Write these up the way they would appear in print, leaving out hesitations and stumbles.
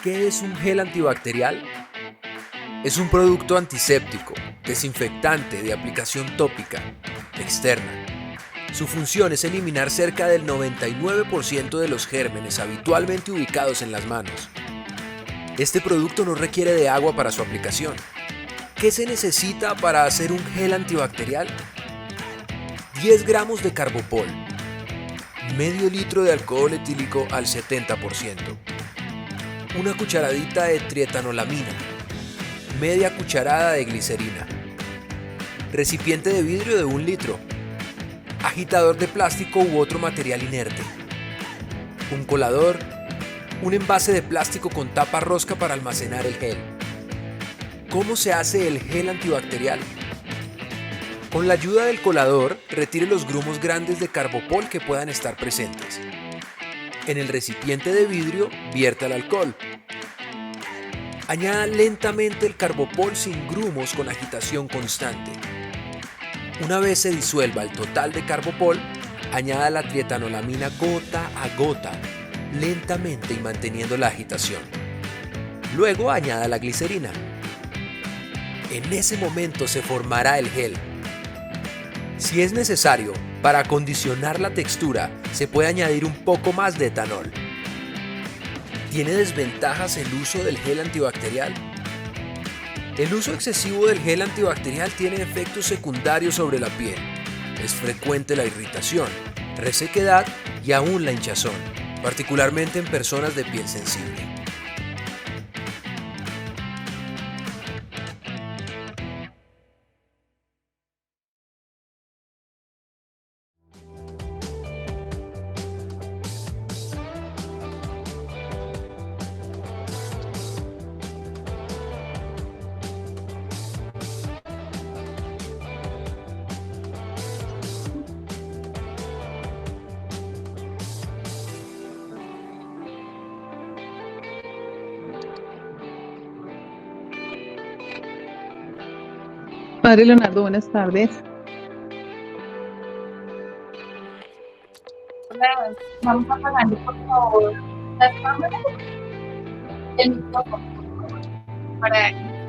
¿Qué es un gel antibacterial? Es un producto antiséptico, desinfectante de aplicación tópica, externa. Su función es eliminar cerca del 99% de los gérmenes habitualmente ubicados en las manos. Este producto no requiere de agua para su aplicación. ¿Qué se necesita para hacer un gel antibacterial? 10 gramos de carbopol, medio litro de alcohol etílico al 70%, una cucharadita de trietanolamina, media cucharada de glicerina, recipiente de vidrio de 1 litro, agitador de plástico u otro material inerte, un colador, un envase de plástico con tapa rosca para almacenar el gel. ¿Cómo se hace el gel antibacterial? Con la ayuda del colador, retire los grumos grandes de carbopol que puedan estar presentes. En el recipiente de vidrio, vierta el alcohol. Añada lentamente el carbopol sin grumos con agitación constante. Una vez se disuelva el total de carbopol, añada la trietanolamina gota a gota, lentamente y manteniendo la agitación. Luego añada la glicerina. En ese momento se formará el gel. Si es necesario, para acondicionar la textura, se puede añadir un poco más de etanol. ¿Tiene desventajas el uso del gel antibacterial? El uso excesivo del gel antibacterial tiene efectos secundarios sobre la piel. Es frecuente la irritación, resequedad y aún la hinchazón, particularmente en personas de piel sensible. Padre Leonardo, buenas tardes. Hola, vamos a apagarle por favor las cámaras, el micrófono, para el micrófono.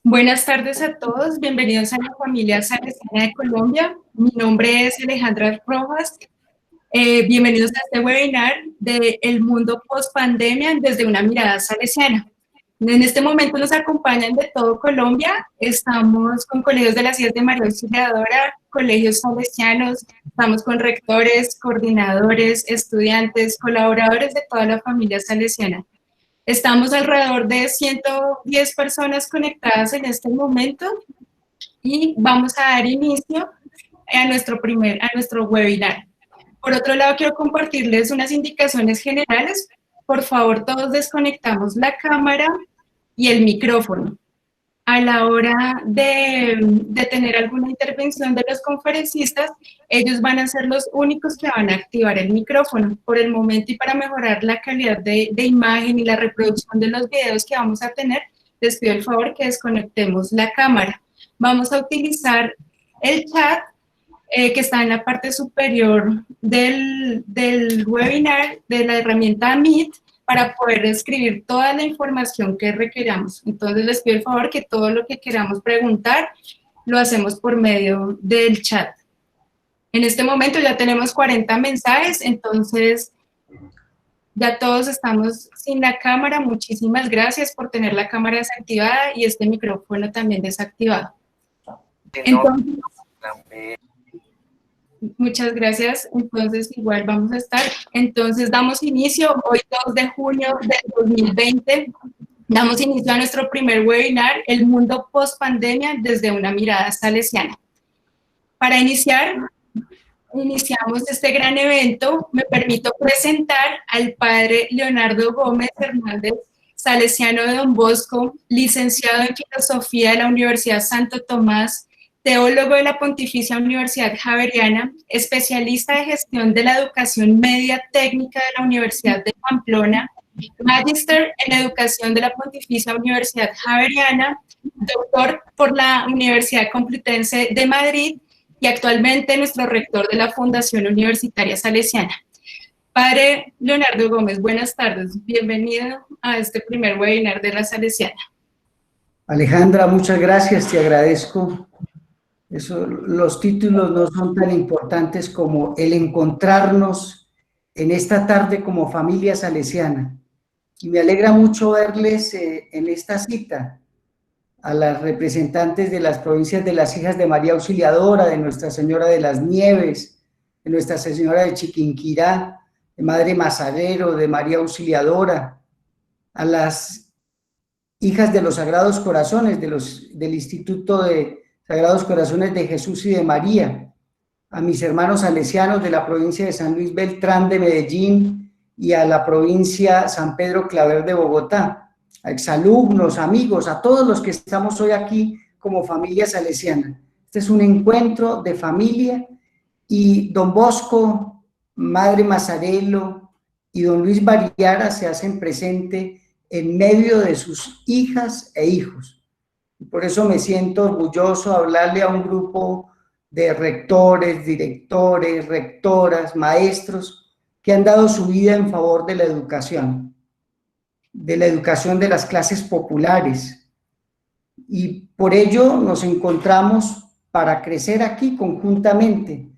Buenas tardes a todos, bienvenidos a la familia Salesiana de Colombia. Mi nombre es Alejandra Rojas. Bienvenidos a este webinar de El mundo post pandemia desde una mirada salesiana. En este momento nos acompañan de todo Colombia. Estamos con colegios de las Islas de María Auxiliadora, colegios salesianos, estamos con rectores, coordinadores, estudiantes, colaboradores de toda la familia salesiana. Estamos alrededor de 110 personas conectadas en este momento y vamos a dar inicio a nuestro webinar. Por otro lado, quiero compartirles unas indicaciones generales. Por favor, todos desconectamos la cámara y el micrófono. A la hora de tener alguna intervención de los conferencistas, ellos van a ser los únicos que van a activar el micrófono. Por el momento y para mejorar la calidad de imagen y la reproducción de los videos que vamos a tener, les pido el favor que desconectemos la cámara. Vamos a utilizar el chat que está en la parte superior del webinar, de la herramienta Meet, para poder escribir toda la información que requeramos. Entonces les pido el favor que todo lo que queramos preguntar lo hacemos por medio del chat. En este momento ya tenemos 40 mensajes, entonces ya todos estamos sin la cámara. Muchísimas gracias por tener la cámara desactivada y este micrófono también desactivado. Entonces, muchas gracias. Entonces, igual vamos a estar. Entonces, damos inicio hoy 2 de junio del 2020. Damos inicio a nuestro primer webinar, El mundo post pandemia desde una mirada salesiana. Para iniciamos este gran evento. Me permito presentar al padre Leonardo Gómez Hernández, salesiano de Don Bosco, licenciado en Filosofía de la Universidad Santo Tomás, teólogo de la Pontificia Universidad Javeriana, especialista de gestión de la educación media técnica de la Universidad de Pamplona, magíster en educación de la Pontificia Universidad Javeriana, doctor por la Universidad Complutense de Madrid y actualmente nuestro rector de la Fundación Universitaria Salesiana. Padre Leonardo Gómez, buenas tardes. Bienvenido a este primer webinar de la Salesiana. Alejandra, muchas gracias, te agradezco. Los títulos no son tan importantes como el encontrarnos en esta tarde como familia salesiana. Y me alegra mucho verles en esta cita a las representantes de las provincias de las Hijas de María Auxiliadora, de Nuestra Señora de las Nieves, de Nuestra Señora de Chiquinquirá, de Madre Mazarero, de María Auxiliadora, a las Hijas de los Sagrados Corazones del Instituto de Sagrados Corazones de Jesús y de María, a mis hermanos salesianos de la provincia de San Luis Beltrán de Medellín y a la provincia San Pedro Claver de Bogotá, a exalumnos, amigos, a todos los que estamos hoy aquí como familia salesiana. Este es un encuentro de familia y Don Bosco, Madre Mazarelo y Don Luis Bariara se hacen presente en medio de sus hijas e hijos. Y por eso me siento orgulloso de hablarle a un grupo de rectores, directores, rectoras, maestros que han dado su vida en favor de la educación de las clases populares. Y por ello nos encontramos para crecer aquí conjuntamente,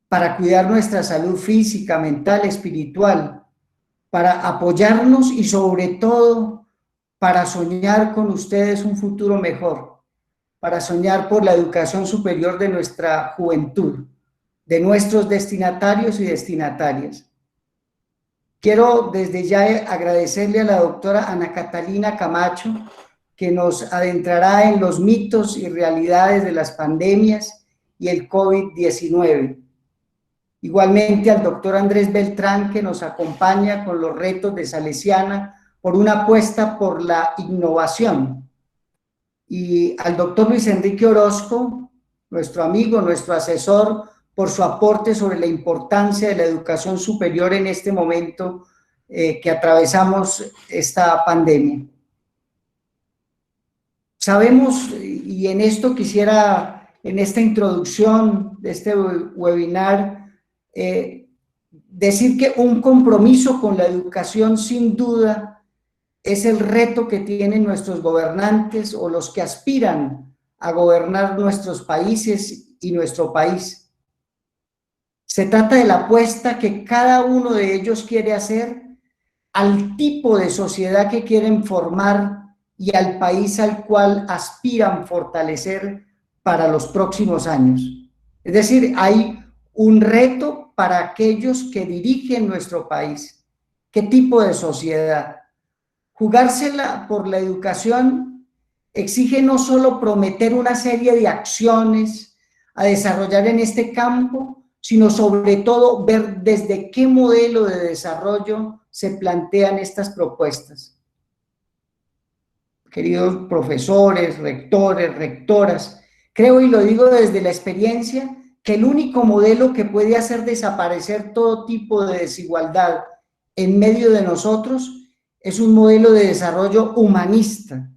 para cuidar nuestra salud física, mental, espiritual, para apoyarnos y sobre todo para soñar con ustedes un futuro mejor, para soñar por la educación superior de nuestra juventud, de nuestros destinatarios y destinatarias. Quiero desde ya agradecerle a la doctora Ana Catalina Camacho, que nos adentrará en los mitos y realidades de las pandemias y el COVID-19. Igualmente al doctor Andrés Beltrán, que nos acompaña con los retos de Salesiana por una apuesta por la innovación. Y al doctor Luis Enrique Orozco, nuestro amigo, nuestro asesor, por su aporte sobre la importancia de la educación superior en este momento que atravesamos esta pandemia. Sabemos, y en esto quisiera, en esta introducción de este webinar, decir que un compromiso con la educación sin duda es el reto que tienen nuestros gobernantes o los que aspiran a gobernar nuestros países y nuestro país. Se trata de la apuesta que cada uno de ellos quiere hacer al tipo de sociedad que quieren formar y al país al cual aspiran fortalecer para los próximos años. Es decir, hay un reto para aquellos que dirigen nuestro país. ¿Qué tipo de sociedad? Jugársela por la educación exige no solo prometer una serie de acciones a desarrollar en este campo, sino sobre todo ver desde qué modelo de desarrollo se plantean estas propuestas. Queridos profesores, rectores, rectoras, creo, y lo digo desde la experiencia, que el único modelo que puede hacer desaparecer todo tipo de desigualdad en medio de nosotros es un modelo de desarrollo humanista,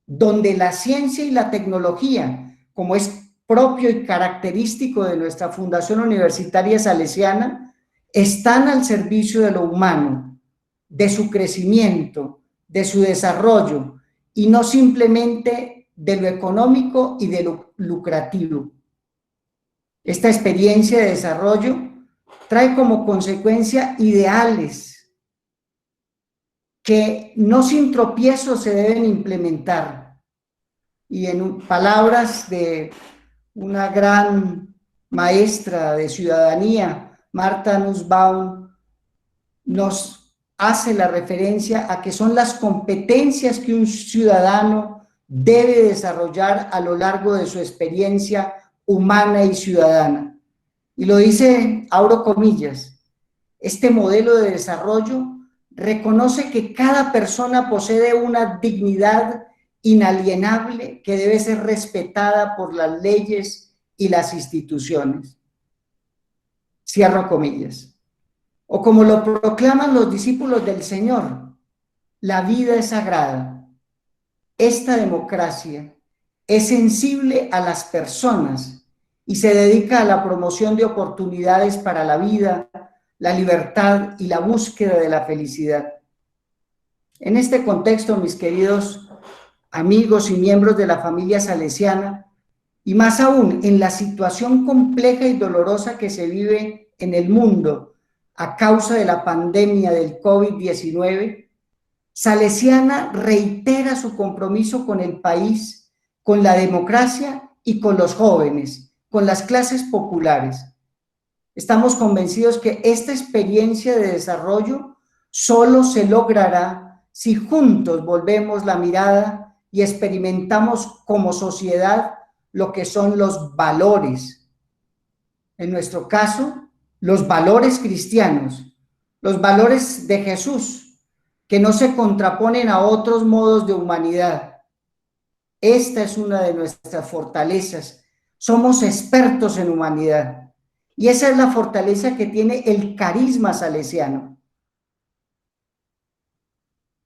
donde la ciencia y la tecnología, como es propio y característico de nuestra Fundación Universitaria Salesiana, están al servicio de lo humano, de su crecimiento, de su desarrollo, y no simplemente de lo económico y de lo lucrativo. Esta experiencia de desarrollo trae como consecuencia ideales que no sin tropiezos se deben implementar. Y en palabras de una gran maestra de ciudadanía, Martha Nussbaum, nos hace la referencia a que son las competencias que un ciudadano debe desarrollar a lo largo de su experiencia humana y ciudadana. Y lo dice, abro comillas, este modelo de desarrollo reconoce que cada persona posee una dignidad inalienable que debe ser respetada por las leyes y las instituciones. Cierro comillas. O como lo proclaman los discípulos del Señor, la vida es sagrada. Esta democracia es sensible a las personas y se dedica a la promoción de oportunidades para la vida, la libertad y la búsqueda de la felicidad. En este contexto, mis queridos amigos y miembros de la familia salesiana, y más aún en la situación compleja y dolorosa que se vive en el mundo a causa de la pandemia del COVID-19, Salesiana reitera su compromiso con el país, con la democracia y con los jóvenes, con las clases populares. Estamos convencidos que esta experiencia de desarrollo solo se logrará si juntos volvemos la mirada y experimentamos como sociedad lo que son los valores. En nuestro caso, los valores cristianos, los valores de Jesús, que no se contraponen a otros modos de humanidad. Esta es una de nuestras fortalezas. Somos expertos en humanidad. Y esa es la fortaleza que tiene el carisma salesiano.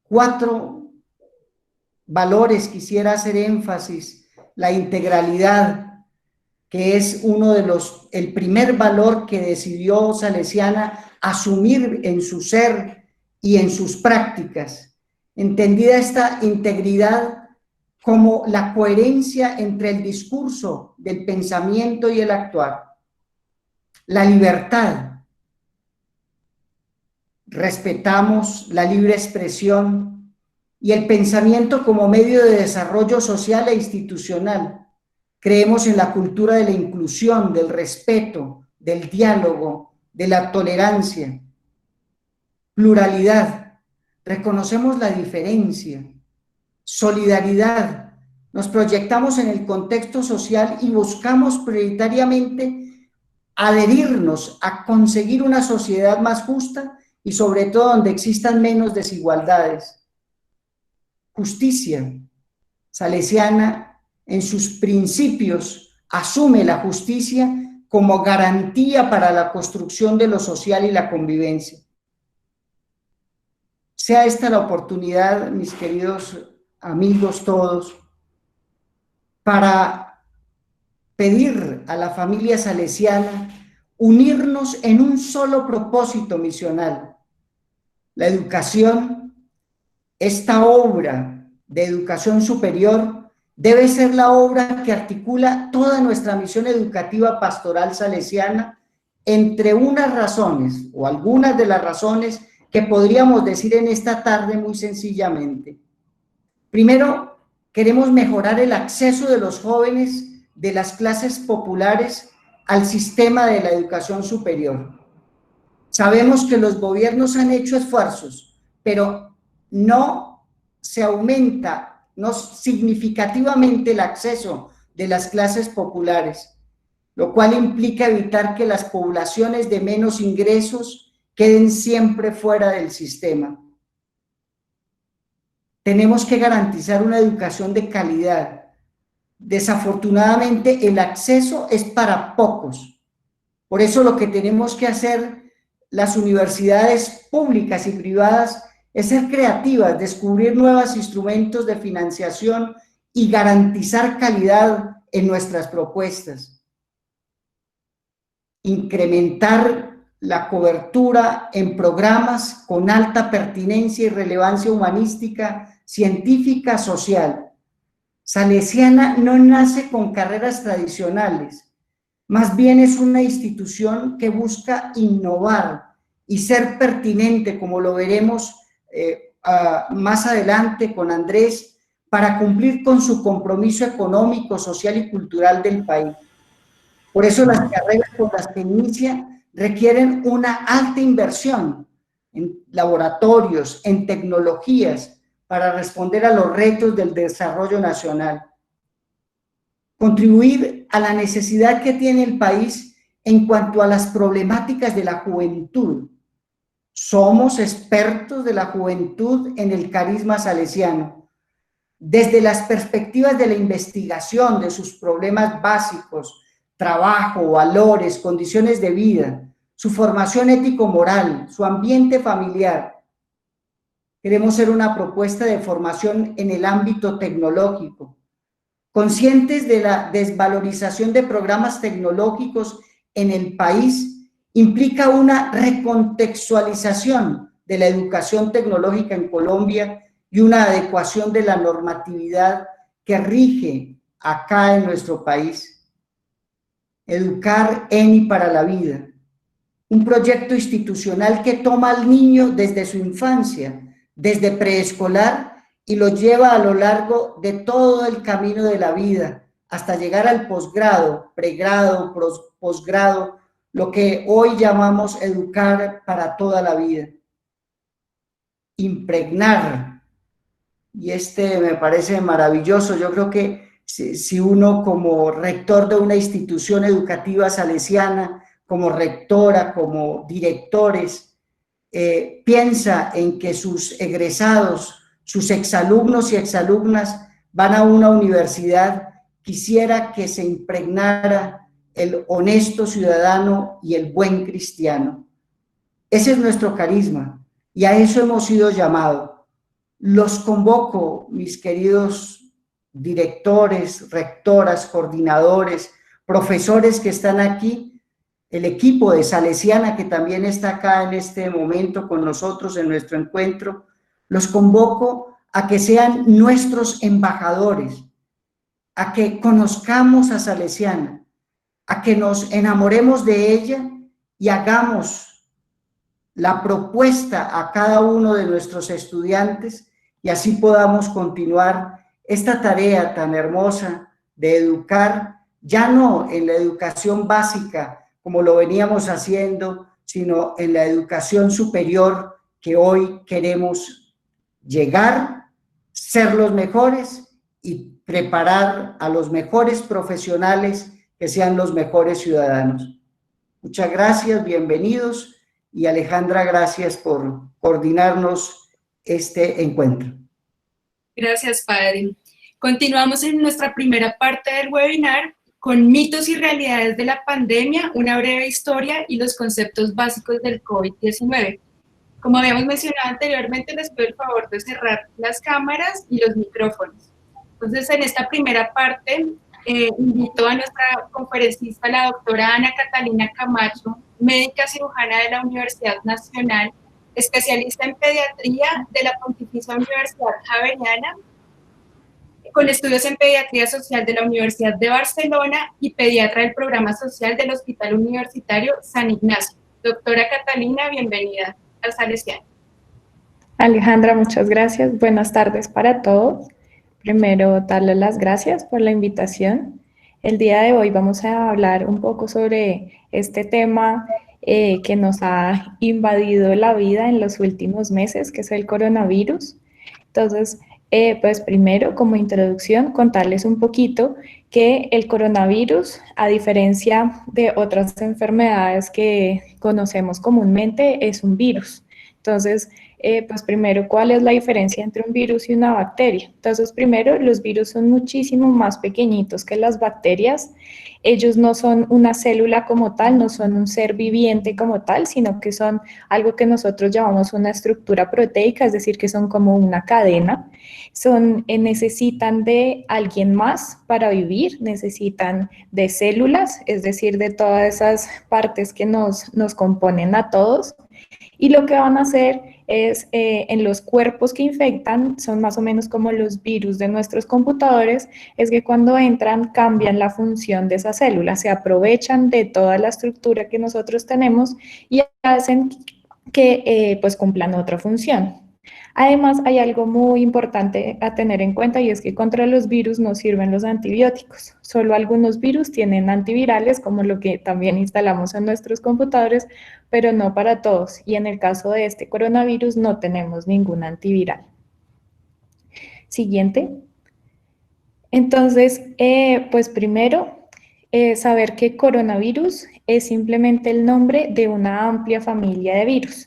4 valores quisiera hacer énfasis: la integralidad, que es el primer valor que decidió Salesiana asumir en su ser y en sus prácticas, entendida esta integridad como la coherencia entre el discurso, del pensamiento y el actuar. La libertad. Respetamos la libre expresión y el pensamiento como medio de desarrollo social e institucional. Creemos en la cultura de la inclusión, del respeto, del diálogo, de la tolerancia. Pluralidad. Reconocemos la diferencia. Solidaridad. Nos proyectamos en el contexto social y buscamos prioritariamente adherirnos a conseguir una sociedad más justa y sobre todo donde existan menos desigualdades. Justicia. Salesiana, en sus principios, asume la justicia como garantía para la construcción de lo social y la convivencia. Sea esta la oportunidad, mis queridos amigos todos, para pedir a la familia salesiana unirnos en un solo propósito misional: la educación, esta obra de educación superior debe ser la obra que articula toda nuestra misión educativa pastoral salesiana, entre unas razones, o algunas de las razones que podríamos decir en esta tarde muy sencillamente. Primero, queremos mejorar el acceso de los jóvenes de las clases populares al sistema de la educación superior. Sabemos que los gobiernos han hecho esfuerzos, pero no se aumenta significativamente el acceso de las clases populares, lo cual implica evitar que las poblaciones de menos ingresos queden siempre fuera del sistema. Tenemos que garantizar una educación de calidad. Desafortunadamente, el acceso es para pocos. Por eso lo que tenemos que hacer las universidades públicas y privadas es ser creativas, descubrir nuevos instrumentos de financiación y garantizar calidad en nuestras propuestas. Incrementar la cobertura en programas con alta pertinencia y relevancia humanística, científica, social. Salesiana no nace con carreras tradicionales, más bien es una institución que busca innovar y ser pertinente, como lo veremos más adelante con Andrés, para cumplir con su compromiso económico, social y cultural del país. Por eso las carreras con las que inicia requieren una alta inversión en laboratorios, en tecnologías, para responder a los retos del desarrollo nacional. Contribuir a la necesidad que tiene el país en cuanto a las problemáticas de la juventud. Somos expertos de la juventud en el carisma salesiano, desde las perspectivas de la investigación de sus problemas básicos, trabajo, valores, condiciones de vida, su formación ético-moral, su ambiente familiar. Queremos ser una propuesta de formación en el ámbito tecnológico, conscientes de la desvalorización de programas tecnológicos en el país, implica una recontextualización de la educación tecnológica en Colombia y una adecuación de la normatividad que rige acá en nuestro país. Educar en y para la vida, un proyecto institucional que toma al niño desde su infancia, desde preescolar, y lo lleva a lo largo de todo el camino de la vida, hasta llegar al posgrado, pregrado, posgrado, lo que hoy llamamos educar para toda la vida. Impregnar, y me parece maravilloso. Yo creo que si uno como rector de una institución educativa salesiana, como rectora, como directores, piensa en que sus egresados, sus exalumnos y exalumnas van a una universidad, quisiera que se impregnara el honesto ciudadano y el buen cristiano. Ese es nuestro carisma y a eso hemos sido llamados. Los convoco, mis queridos directores, rectoras, coordinadores, profesores que están aquí, el equipo de Salesiana que también está acá en este momento con nosotros en nuestro encuentro. Los convoco a que sean nuestros embajadores, a que conozcamos a Salesiana, a que nos enamoremos de ella y hagamos la propuesta a cada uno de nuestros estudiantes y así podamos continuar esta tarea tan hermosa de educar, ya no en la educación básica como lo veníamos haciendo, sino en la educación superior que hoy queremos llegar, ser los mejores y preparar a los mejores profesionales que sean los mejores ciudadanos. Muchas gracias, bienvenidos, y Alejandra, gracias por coordinarnos este encuentro. Gracias, padre. Continuamos en nuestra primera parte del webinar con mitos y realidades de la pandemia, una breve historia y los conceptos básicos del COVID-19. Como habíamos mencionado anteriormente, les pido el favor de cerrar las cámaras y los micrófonos. Entonces, en esta primera parte, invito a nuestra conferencista, la doctora Ana Catalina Camacho, médica cirujana de la Universidad Nacional, especialista en pediatría de la Pontificia Universidad Javeriana, con estudios en pediatría social de la Universidad de Barcelona y pediatra del programa social del Hospital Universitario San Ignacio. Doctora Catalina, bienvenida al Salesiano. Alejandra, muchas gracias. Buenas tardes para todos. Primero, darles las gracias por la invitación. El día de hoy vamos a hablar un poco sobre este tema que nos ha invadido la vida en los últimos meses, que es el coronavirus. Entonces, pues primero, como introducción, contarles un poquito que el coronavirus, a diferencia de otras enfermedades que conocemos comúnmente, es un virus. Entonces, pues primero, ¿cuál es la diferencia entre un virus y una bacteria? Entonces, primero, los virus son muchísimo más pequeñitos que las bacterias. Ellos no son una célula como tal, no son un ser viviente como tal, sino que son algo que nosotros llamamos una estructura proteica, es decir, que son como una cadena. Necesitan de alguien más para vivir, necesitan de células, es decir, de todas esas partes que nos componen a todos. Y lo que van a hacer es, en los cuerpos que infectan, son más o menos como los virus de nuestros computadores, es que cuando entran cambian la función de esa célula, se aprovechan de toda la estructura que nosotros tenemos y hacen que pues cumplan otra función. Además, hay algo muy importante a tener en cuenta y es que contra los virus no sirven los antibióticos. Solo algunos virus tienen antivirales, como lo que también instalamos en nuestros computadores, pero no para todos. Y en el caso de este coronavirus no tenemos ningún antiviral. Siguiente. Entonces, pues primero, saber que coronavirus es simplemente el nombre de una amplia familia de virus.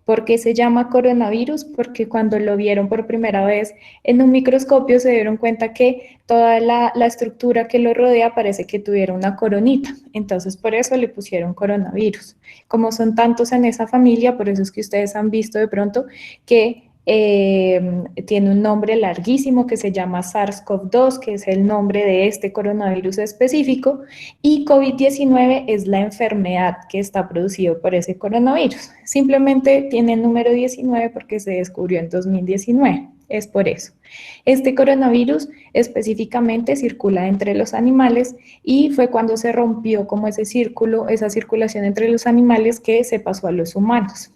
¿Por qué se llama coronavirus? Porque cuando lo vieron por primera vez en un microscopio se dieron cuenta que toda la estructura que lo rodea parece que tuviera una coronita. Entonces, por eso le pusieron coronavirus. Como son tantos en esa familia, por eso es que ustedes han visto de pronto que tiene un nombre larguísimo que se llama SARS-CoV-2, que es el nombre de este coronavirus específico, y COVID-19 es la enfermedad que está producido por ese coronavirus. Simplemente tiene el número 19 porque se descubrió en 2019, es por eso. Este coronavirus específicamente circula entre los animales y fue cuando se rompió como ese círculo, esa circulación entre los animales que se pasó a los humanos.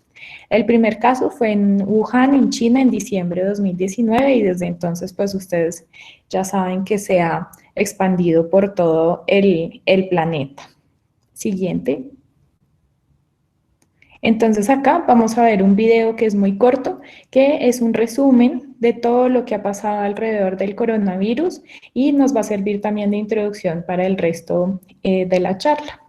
El primer caso fue en Wuhan, en China, en diciembre de 2019 y desde entonces pues ustedes ya saben que se ha expandido por todo el planeta. Siguiente. Entonces acá vamos a ver un video que es muy corto, que es un resumen de todo lo que ha pasado alrededor del coronavirus y nos va a servir también de introducción para el resto de la charla.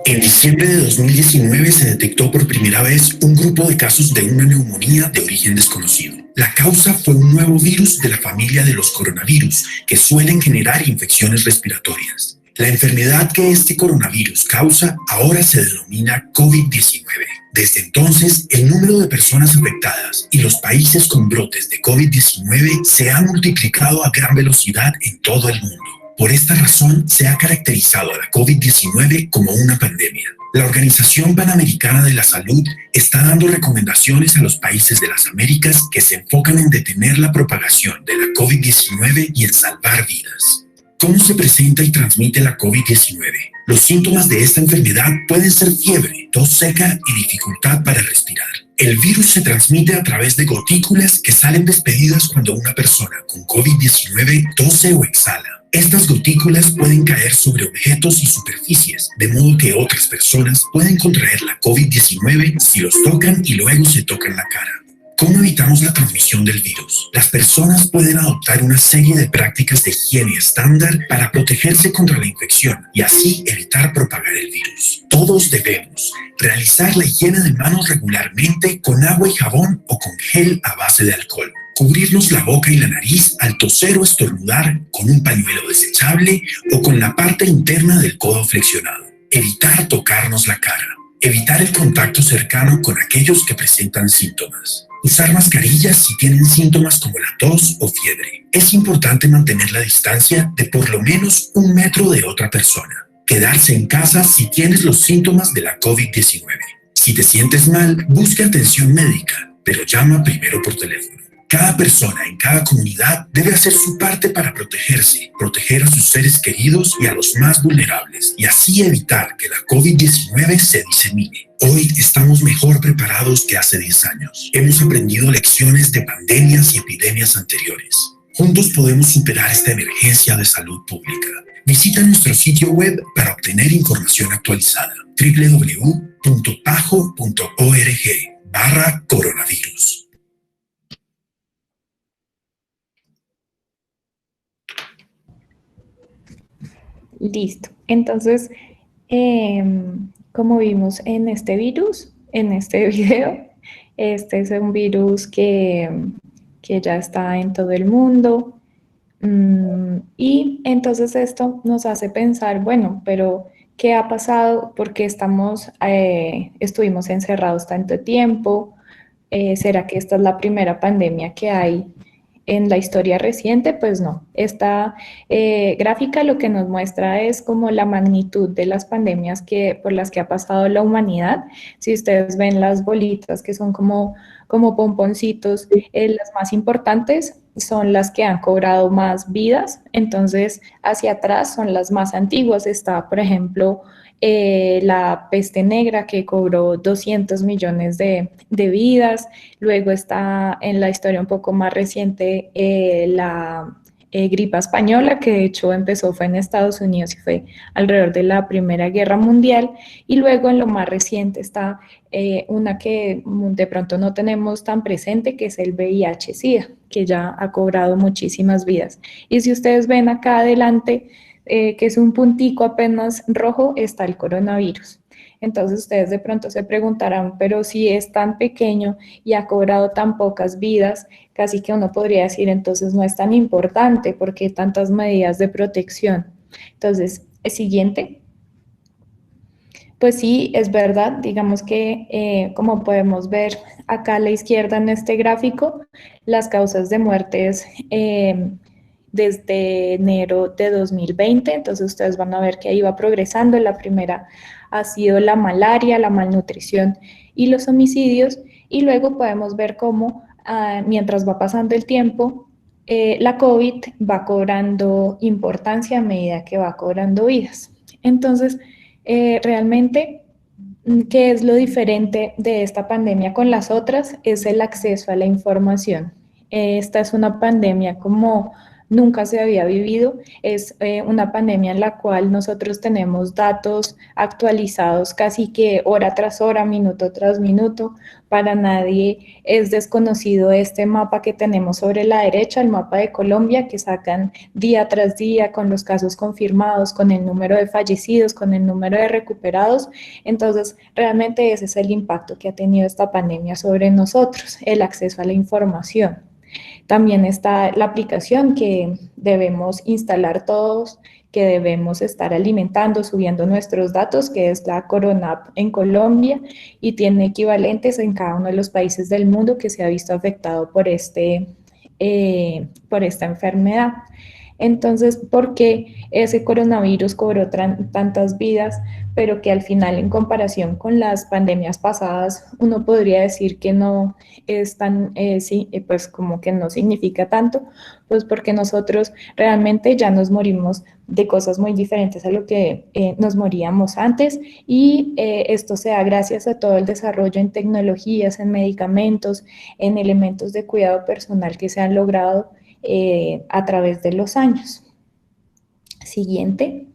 En diciembre de 2019 se detectó por primera vez un grupo de casos de una neumonía de origen desconocido. La causa fue un nuevo virus de la familia de los coronavirus, que suelen generar infecciones respiratorias. La enfermedad que este coronavirus causa ahora se denomina COVID-19. Desde entonces, el número de personas afectadas y los países con brotes de COVID-19 se ha multiplicado a gran velocidad en todo el mundo. Por esta razón, se ha caracterizado a la COVID-19 como una pandemia. La Organización Panamericana de la Salud está dando recomendaciones a los países de las Américas que se enfocan en detener la propagación de la COVID-19 y en salvar vidas. ¿Cómo se presenta y transmite la COVID-19? Los síntomas de esta enfermedad pueden ser fiebre, tos seca y dificultad para respirar. El virus se transmite a través de gotículas que salen despedidas cuando una persona con COVID-19 tose o exhala. Estas gotículas pueden caer sobre objetos y superficies, de modo que otras personas pueden contraer la COVID-19 si los tocan y luego se tocan la cara. ¿Cómo evitamos la transmisión del virus? Las personas pueden adoptar una serie de prácticas de higiene estándar para protegerse contra la infección y así evitar propagar el virus. Todos debemos realizar la higiene de manos regularmente con agua y jabón o con gel a base de alcohol. Cubrirnos la boca y la nariz al toser o estornudar con un pañuelo desechable o con la parte interna del codo flexionado. Evitar tocarnos la cara. Evitar el contacto cercano con aquellos que presentan síntomas. Usar mascarillas si tienen síntomas como la tos o fiebre. Es importante mantener la distancia de por lo menos 1 metro de otra persona. Quedarse en casa si tienes los síntomas de la COVID-19. Si te sientes mal, busca atención médica, pero llama primero por teléfono. Cada persona en cada comunidad debe hacer su parte para protegerse, proteger a sus seres queridos y a los más vulnerables, y así evitar que la COVID-19 se disemine. Hoy estamos mejor preparados que hace 10 años. Hemos aprendido lecciones de pandemias y epidemias anteriores. Juntos podemos superar esta emergencia de salud pública. Visita nuestro sitio web para obtener información actualizada: www.pajo.org/coronavirus. Listo. Entonces, como vimos en este virus, en este video, este es un virus que ya está en todo el mundo. Y entonces esto nos hace pensar, bueno, pero ¿qué ha pasado? ¿Por qué estuvimos encerrados tanto tiempo? ¿Será que esta es la primera pandemia que hay en la historia reciente? Pues no. Esta gráfica lo que nos muestra es como la magnitud de las pandemias por las que ha pasado la humanidad. Si ustedes ven las bolitas que son como pomponcitos, las más importantes son las que han cobrado más vidas. Entonces, hacia atrás son las más antiguas. Está, por ejemplo, la peste negra, que cobró 200 millones de vidas. Luego está en la historia un poco más reciente la gripa española, que de hecho fue en Estados Unidos y fue alrededor de la Primera Guerra Mundial. Y luego en lo más reciente está una que de pronto no tenemos tan presente, que es el VIH-Sida, que ya ha cobrado muchísimas vidas. Y si ustedes ven acá adelante, que es un puntico apenas rojo, está el coronavirus. Entonces ustedes de pronto se preguntarán, pero si es tan pequeño y ha cobrado tan pocas vidas, casi que uno podría decir, entonces no es tan importante, ¿por qué tantas medidas de protección? Entonces, el siguiente. Pues sí, es verdad, digamos que como podemos ver acá a la izquierda en este gráfico, las causas de muertes desde enero de 2020, entonces ustedes van a ver que ahí va progresando. La primera ha sido la malaria, la malnutrición y los homicidios, y luego podemos ver cómo mientras va pasando el tiempo, la COVID va cobrando importancia a medida que va cobrando vidas. Entonces, realmente, ¿qué es lo diferente de esta pandemia con las otras? Es el acceso a la información. Esta es una pandemia como nunca se había vivido. Es una pandemia en la cual nosotros tenemos datos actualizados casi que hora tras hora, minuto tras minuto. Para nadie es desconocido este mapa que tenemos sobre la derecha, el mapa de Colombia, que sacan día tras día con los casos confirmados, con el número de fallecidos, con el número de recuperados. Entonces, realmente ese es el impacto que ha tenido esta pandemia sobre nosotros, el acceso a la información. También está la aplicación que debemos instalar todos, que debemos estar alimentando, subiendo nuestros datos, que es la Corona App en Colombia, y tiene equivalentes en cada uno de los países del mundo que se ha visto afectado por esta enfermedad. Entonces, ¿por qué ese coronavirus cobró tantas vidas, pero que al final, en comparación con las pandemias pasadas, uno podría decir que no es tan, pues como que no significa tanto? Pues porque nosotros realmente ya nos morimos de cosas muy diferentes a lo que nos moríamos antes, y esto se da gracias a todo el desarrollo en tecnologías, en medicamentos, en elementos de cuidado personal que se han logrado a través de los años. Siguiente.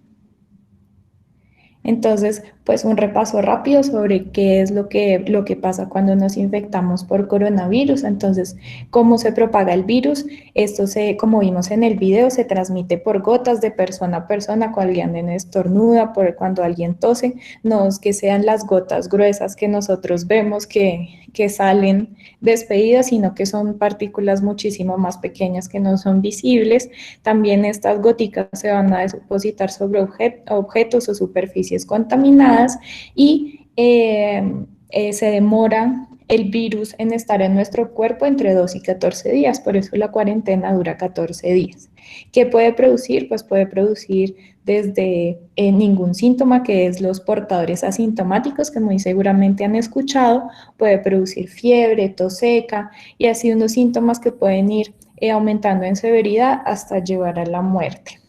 Entonces, pues un repaso rápido sobre qué es lo que pasa cuando nos infectamos por coronavirus. Entonces, ¿cómo se propaga el virus? Esto como vimos en el video, se transmite por gotas de persona a persona, cuando alguien estornuda, cuando alguien tose, no es que sean las gotas gruesas que nosotros vemos que salen despedidas, sino que son partículas muchísimo más pequeñas que no son visibles. También estas goticas se van a depositar sobre objetos o superficies contaminadas y se demora el virus en estar en nuestro cuerpo entre 2 y 14 días, por eso la cuarentena dura 14 días. ¿Qué puede producir? Pues puede producir desde ningún síntoma, que es los portadores asintomáticos, que muy seguramente han escuchado, puede producir fiebre, tos seca y así unos síntomas que pueden ir aumentando en severidad hasta llevar a la muerte.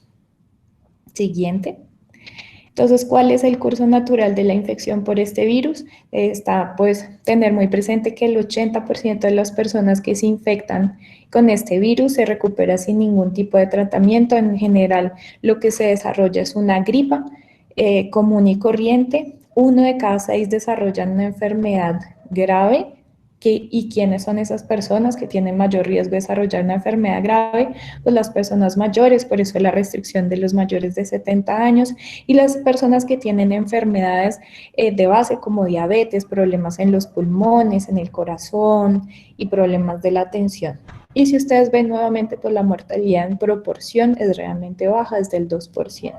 Siguiente. Entonces, ¿cuál es el curso natural de la infección por este virus? Está, pues, tener muy presente que el 80% de las personas que se infectan con este virus se recupera sin ningún tipo de tratamiento. En general, lo que se desarrolla es una gripa común y corriente. 1 de cada 6 desarrollan una enfermedad grave. ¿Y quiénes son esas personas que tienen mayor riesgo de desarrollar una enfermedad grave? Pues las personas mayores, por eso la restricción de los mayores de 70 años, y las personas que tienen enfermedades de base como diabetes, problemas en los pulmones, en el corazón y problemas de la atención. Y si ustedes ven nuevamente, pues la mortalidad en proporción es realmente baja, es del 2%.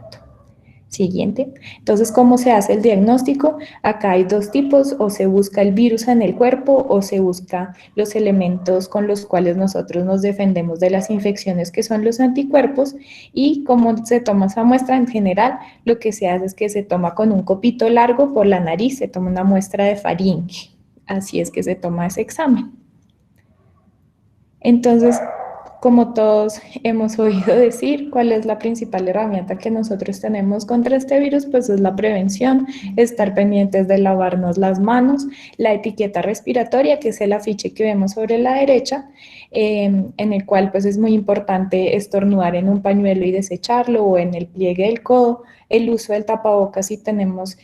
Siguiente. Entonces, ¿cómo se hace el diagnóstico? Acá hay 2 tipos, o se busca el virus en el cuerpo o se busca los elementos con los cuales nosotros nos defendemos de las infecciones, que son los anticuerpos. Y cómo se toma esa muestra en general, lo que se hace es que se toma con un copito largo por la nariz, se toma una muestra de faringe. Así es que se toma ese examen. Entonces, como todos hemos oído decir, ¿cuál es la principal herramienta que nosotros tenemos contra este virus? Pues es la prevención, estar pendientes de lavarnos las manos, la etiqueta respiratoria, que es el afiche que vemos sobre la derecha, en el cual pues es muy importante estornudar en un pañuelo y desecharlo, o en el pliegue del codo, el uso del tapabocas si tenemos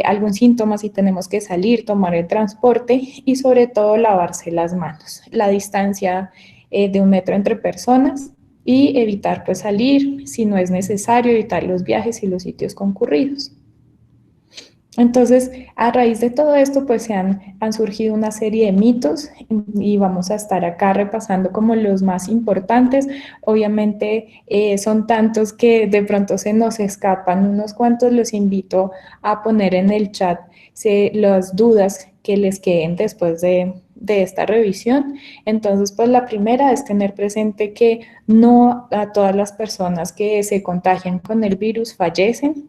algún síntoma, si tenemos que salir, tomar el transporte, y sobre todo lavarse las manos, la distancia de 1 metro entre personas, y evitar pues salir si no es necesario, evitar los viajes y los sitios concurridos. Entonces, a raíz de todo esto, pues han surgido una serie de mitos y vamos a estar acá repasando como los más importantes. Obviamente son tantos que de pronto se nos escapan unos cuantos. Los invito a poner en el chat las dudas que les queden después de esta revisión. Entonces, pues la primera es tener presente que no a todas las personas que se contagian con el virus fallecen.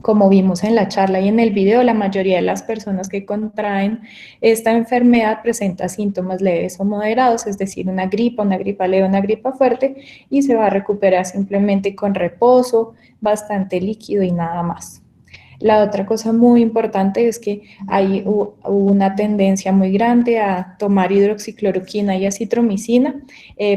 Como vimos en la charla y en el video, la mayoría de las personas que contraen esta enfermedad presenta síntomas leves o moderados, es decir, una gripa leve, una gripa fuerte, y se va a recuperar simplemente con reposo, bastante líquido y nada más. La otra cosa muy importante es que hay una tendencia muy grande a tomar hidroxicloroquina y acitromicina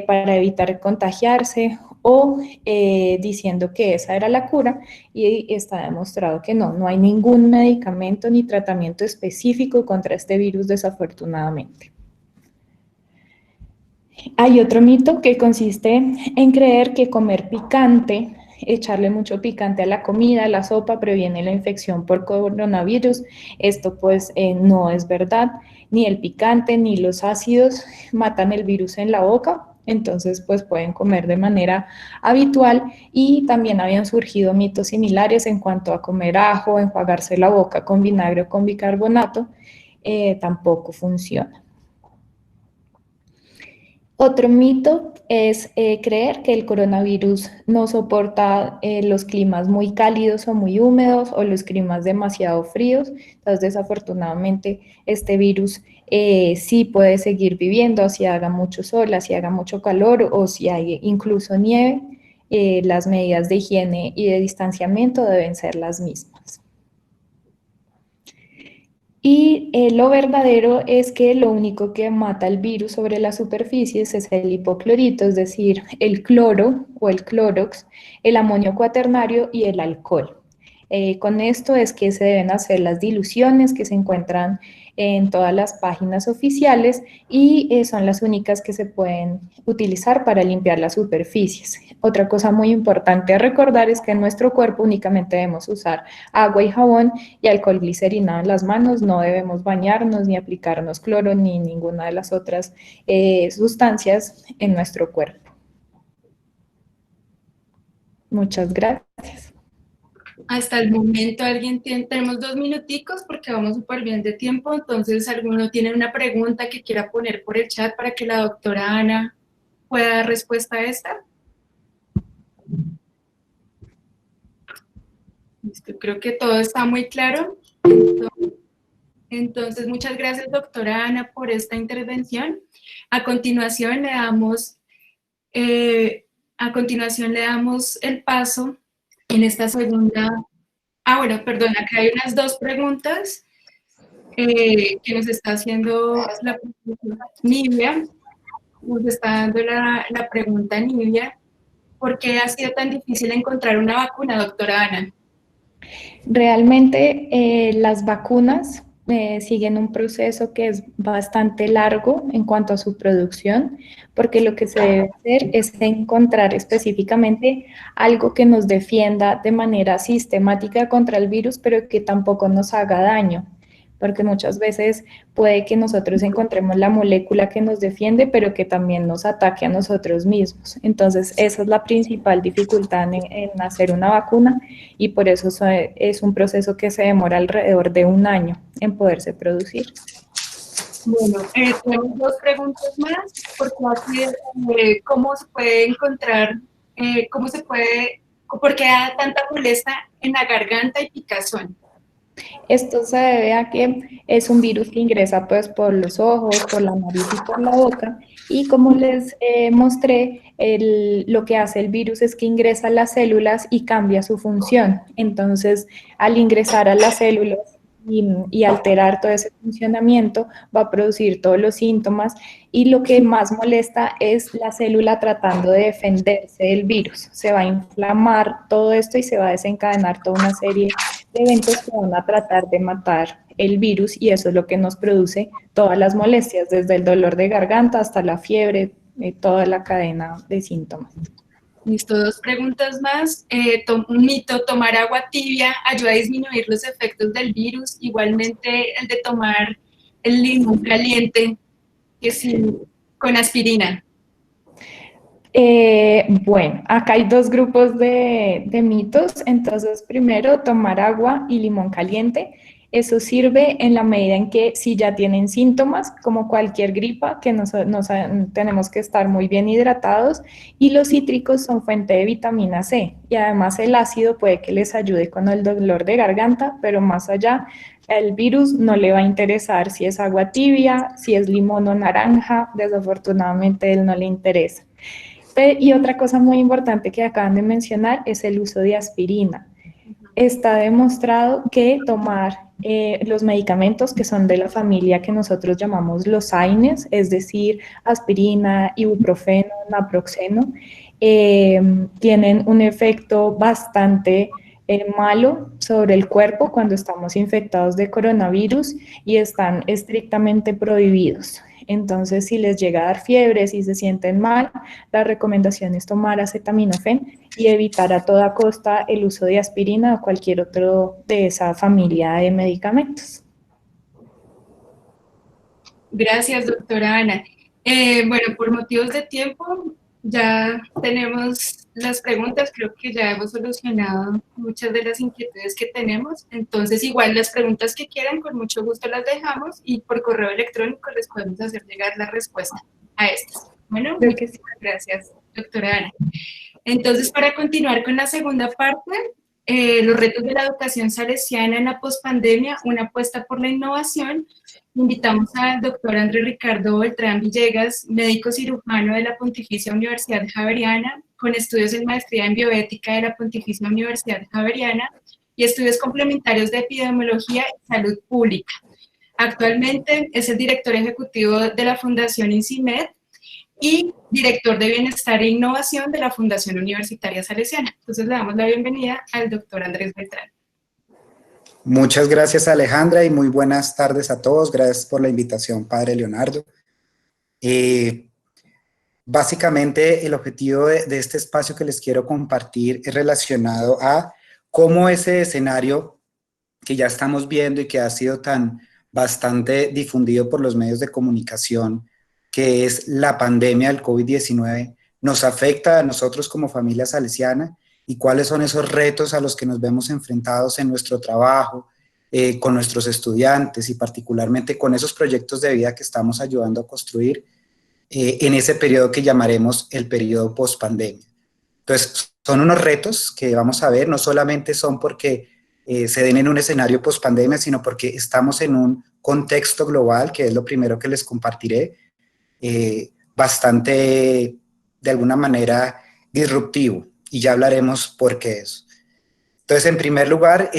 para evitar contagiarse, o diciendo que esa era la cura, y está demostrado que no hay ningún medicamento ni tratamiento específico contra este virus, desafortunadamente. Hay otro mito que consiste en creer que comer picante, echarle mucho picante a la comida, a la sopa, previene la infección por coronavirus. Esto pues no es verdad. Ni el picante ni los ácidos matan el virus en la boca. Entonces pues pueden comer de manera habitual, y también habían surgido mitos similares en cuanto a comer ajo, enjuagarse la boca con vinagre o con bicarbonato, tampoco funciona. Otro mito es creer que el coronavirus no soporta los climas muy cálidos o muy húmedos, o los climas demasiado fríos. Entonces, desafortunadamente, este virus sí puede seguir viviendo así haga mucho sol, así haga mucho calor, o si hay incluso nieve. Las medidas de higiene y de distanciamiento deben ser las mismas. Y lo verdadero es que lo único que mata el virus sobre las superficies es el hipoclorito, es decir, el cloro o el clorox, el amonio cuaternario y el alcohol. con esto es que se deben hacer las diluciones que se encuentran en todas las páginas oficiales y son las únicas que se pueden utilizar para limpiar las superficies. Otra cosa muy importante a recordar es que en nuestro cuerpo únicamente debemos usar agua y jabón y alcohol glicerinado en las manos, no debemos bañarnos ni aplicarnos cloro ni ninguna de las otras sustancias en nuestro cuerpo. Muchas gracias. Hasta el momento tenemos 2 minuticos porque vamos súper bien de tiempo, entonces alguno tiene una pregunta que quiera poner por el chat para que la doctora Ana pueda dar respuesta a esta. Listo, creo que todo está muy claro. Entonces, muchas gracias, doctora Ana, por esta intervención. A continuación le damos el paso en esta segunda. Bueno, perdón, acá hay unas 2 preguntas que nos está haciendo la profesora Nivia. Nos está dando la pregunta Nivia. ¿Por qué ha sido tan difícil encontrar una vacuna, doctora Ana? Realmente las vacunas siguen un proceso que es bastante largo en cuanto a su producción, porque lo que se debe hacer es encontrar específicamente algo que nos defienda de manera sistemática contra el virus, pero que tampoco nos haga daño, porque muchas veces puede que nosotros encontremos la molécula que nos defiende, pero que también nos ataque a nosotros mismos. Entonces, esa es la principal dificultad en hacer una vacuna y por eso es un proceso que se demora alrededor de 1 año en poderse producir. Bueno, tenemos 2 preguntas más, porque ¿cómo se puede encontrar, por qué da tanta molestia en la garganta y picazón? Esto se debe a que es un virus que ingresa pues por los ojos, por la nariz y por la boca y como les mostré, lo que hace el virus es que ingresa a las células y cambia su función. Entonces, al ingresar a las células y alterar todo ese funcionamiento, va a producir todos los síntomas y lo que más molesta es la célula tratando de defenderse del virus. Se va a inflamar todo esto y se va a desencadenar toda una serie de eventos que van a tratar de matar el virus y eso es lo que nos produce todas las molestias, desde el dolor de garganta hasta la fiebre, toda la cadena de síntomas. Listo, 2 preguntas más. Un mito, ¿tomar agua tibia ayuda a disminuir los efectos del virus? Igualmente el de tomar el limón caliente, que sí, con aspirina. Bueno, acá hay 2 grupos de mitos. Entonces, primero, tomar agua y limón caliente. Eso sirve en la medida en que si ya tienen síntomas, como cualquier gripa, que tenemos que estar muy bien hidratados, y los cítricos son fuente de vitamina C, y además el ácido puede que les ayude con el dolor de garganta, pero más allá, el virus no le va a interesar si es agua tibia, si es limón o naranja, desafortunadamente a él no le interesa. Y otra cosa muy importante que acaban de mencionar es el uso de aspirina. Está demostrado que tomar los medicamentos que son de la familia que nosotros llamamos los AINES, es decir, aspirina, ibuprofeno, naproxeno, tienen un efecto bastante malo sobre el cuerpo cuando estamos infectados de coronavirus y están estrictamente prohibidos. Entonces, si les llega a dar fiebre, si se sienten mal, la recomendación es tomar acetaminofén y evitar a toda costa el uso de aspirina o cualquier otro de esa familia de medicamentos. Gracias, doctora Ana. Bueno, por motivos de tiempo, ya tenemos las preguntas, creo que ya hemos solucionado muchas de las inquietudes que tenemos, entonces igual las preguntas que quieran, con mucho gusto las dejamos y por correo electrónico les podemos hacer llegar la respuesta a estas. Bueno, muchas gracias, doctora Ana. Entonces, para continuar con la segunda parte, los retos de la educación salesiana en la pospandemia, una apuesta por la innovación, invitamos al doctor Andrés Ricardo Beltrán Villegas, médico cirujano de la Pontificia Universidad Javeriana, con estudios en maestría en bioética de la Pontificia Universidad Javeriana y estudios complementarios de epidemiología y salud pública. Actualmente es el director ejecutivo de la Fundación INCIMED y director de Bienestar e Innovación de la Fundación Universitaria Salesiana. Entonces le damos la bienvenida al doctor Andrés Beltrán. Muchas gracias, Alejandra, y muy buenas tardes a todos. Gracias por la invitación, Padre Leonardo. Básicamente, el objetivo de este espacio que les quiero compartir es relacionado a cómo ese escenario que ya estamos viendo y que ha sido tan bastante difundido por los medios de comunicación, que es la pandemia del COVID-19, nos afecta a nosotros como familia salesiana y cuáles son esos retos a los que nos vemos enfrentados en nuestro trabajo, con nuestros estudiantes y particularmente con esos proyectos de vida que estamos ayudando a construir en ese periodo que llamaremos el periodo post-pandemia. Entonces, son unos retos que vamos a ver, no solamente son porque se den en un escenario post-pandemia, sino porque estamos en un contexto global, que es lo primero que les compartiré, bastante, de alguna manera, disruptivo, y ya hablaremos por qué es. Entonces, en primer lugar,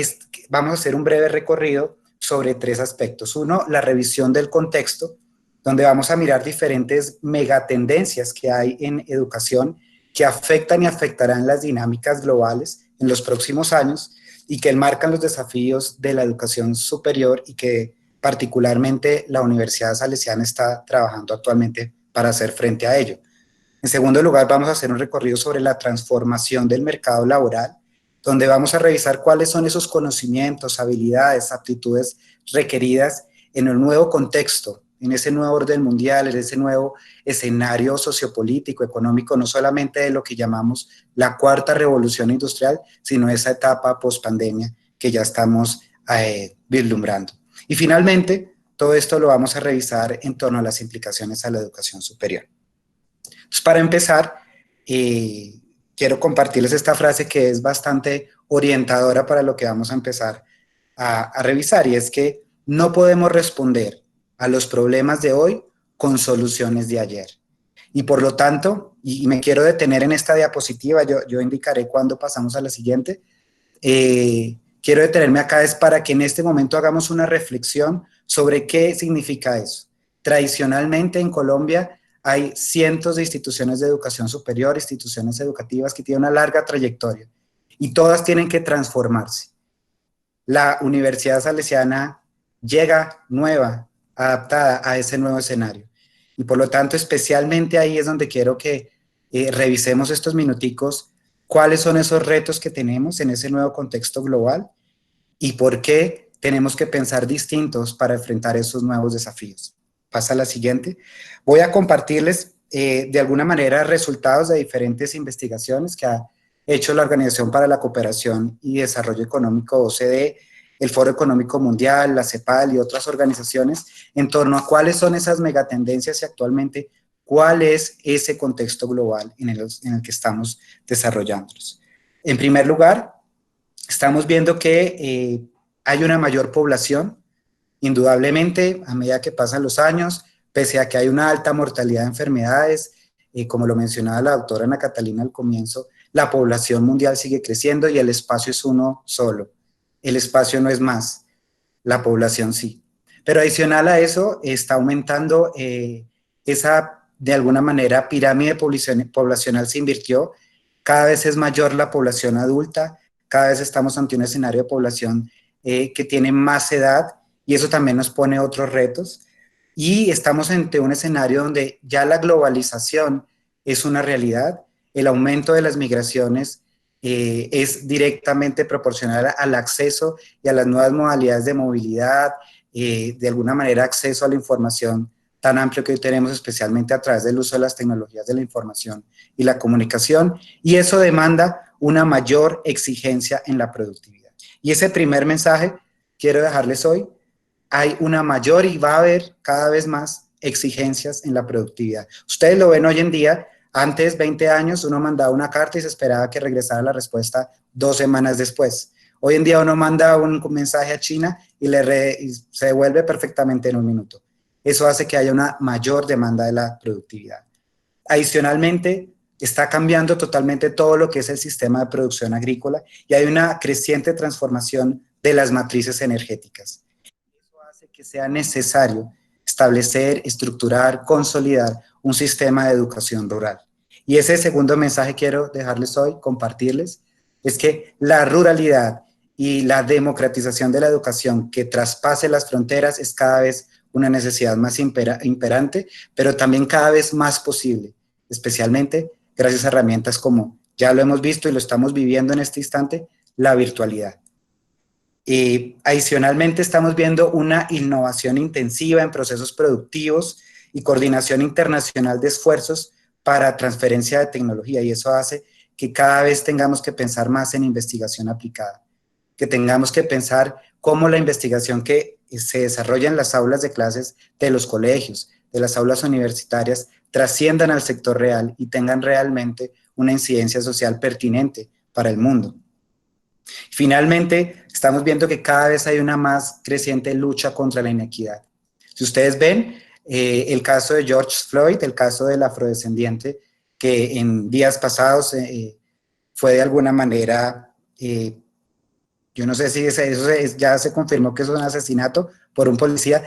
vamos a hacer un breve recorrido sobre 3 aspectos. Uno, la revisión del contexto, donde vamos a mirar diferentes megatendencias que hay en educación que afectan y afectarán las dinámicas globales en los próximos años y que enmarcan los desafíos de la educación superior y que particularmente la Universidad Salesiana está trabajando actualmente para hacer frente a ello. En segundo lugar, vamos a hacer un recorrido sobre la transformación del mercado laboral, donde vamos a revisar cuáles son esos conocimientos, habilidades, aptitudes requeridas en el nuevo contexto, en ese nuevo orden mundial, en ese nuevo escenario sociopolítico, económico, no solamente de lo que llamamos la cuarta revolución industrial, sino esa etapa post-pandemia que ya estamos vislumbrando. Y finalmente, todo esto lo vamos a revisar en torno a las implicaciones a la educación superior. Entonces, para empezar, quiero compartirles esta frase que es bastante orientadora para lo que vamos a empezar a revisar, y es que no podemos responder a los problemas de hoy con soluciones de ayer. Y por lo tanto, y me quiero detener en esta diapositiva, yo indicaré cuando pasamos a la siguiente, quiero detenerme acá es para que en este momento hagamos una reflexión sobre qué significa eso. Tradicionalmente en Colombia hay cientos de instituciones de educación superior, instituciones educativas que tienen una larga trayectoria y todas tienen que transformarse. La Universidad Salesiana llega nueva, adaptada a ese nuevo escenario. Y por lo tanto, especialmente ahí es donde quiero que revisemos estos minuticos, cuáles son esos retos que tenemos en ese nuevo contexto global y por qué tenemos que pensar distintos para enfrentar esos nuevos desafíos. Pasa a la siguiente. Voy a compartirles de alguna manera resultados de diferentes investigaciones que ha hecho la Organización para la Cooperación y Desarrollo Económico, OCDE, el Foro Económico Mundial, la CEPAL y otras organizaciones en torno a cuáles son esas megatendencias y actualmente cuál es ese contexto global en el que estamos desarrollándolos. En primer lugar, estamos viendo que hay una mayor población, indudablemente, a medida que pasan los años, pese a que hay una alta mortalidad de enfermedades, como lo mencionaba la doctora Ana Catalina al comienzo, la población mundial sigue creciendo y el espacio es uno solo. El espacio no es más, la población sí. Pero adicional a eso, está aumentando esa, de alguna manera, pirámide poblacional se invirtió. Cada vez es mayor la población adulta, cada vez estamos ante un escenario de población que tiene más edad y eso también nos pone otros retos. Y estamos ante un escenario donde ya la globalización es una realidad, el aumento de las migraciones es directamente proporcional al acceso y a las nuevas modalidades de movilidad, de alguna manera acceso a la información tan amplio que hoy tenemos, especialmente a través del uso de las tecnologías de la información y la comunicación, y eso demanda una mayor exigencia en la productividad. Y ese primer mensaje quiero dejarles hoy, hay una mayor y va a haber cada vez más exigencias en la productividad. Ustedes lo ven hoy en día. Antes, 20 años, uno mandaba una carta y se esperaba que regresara la respuesta 2 semanas después. Hoy en día uno manda un mensaje a China y se devuelve perfectamente en 1 minuto. Eso hace que haya una mayor demanda de la productividad. Adicionalmente, está cambiando totalmente todo lo que es el sistema de producción agrícola y hay una creciente transformación de las matrices energéticas. Eso hace que sea necesario establecer, estructurar, consolidar un sistema de educación rural. Y ese segundo mensaje quiero dejarles hoy, compartirles, es que la ruralidad y la democratización de la educación que traspase las fronteras es cada vez una necesidad más imperante, pero también cada vez más posible, especialmente gracias a herramientas como, ya lo hemos visto y lo estamos viviendo en este instante, la virtualidad. Adicionalmente, estamos viendo una innovación intensiva en procesos productivos y coordinación internacional de esfuerzos para transferencia de tecnología, y eso hace que cada vez tengamos que pensar más en investigación aplicada, que tengamos que pensar cómo la investigación que se desarrolla en las aulas de clases de los colegios, de las aulas universitarias, trasciendan al sector real y tengan realmente una incidencia social pertinente para el mundo. Finalmente, estamos viendo que cada vez hay una más creciente lucha contra la inequidad. Si ustedes ven el caso de George Floyd, el caso del afrodescendiente, que en días pasados fue de alguna manera, yo no sé si ya se confirmó que es un asesinato por un policía.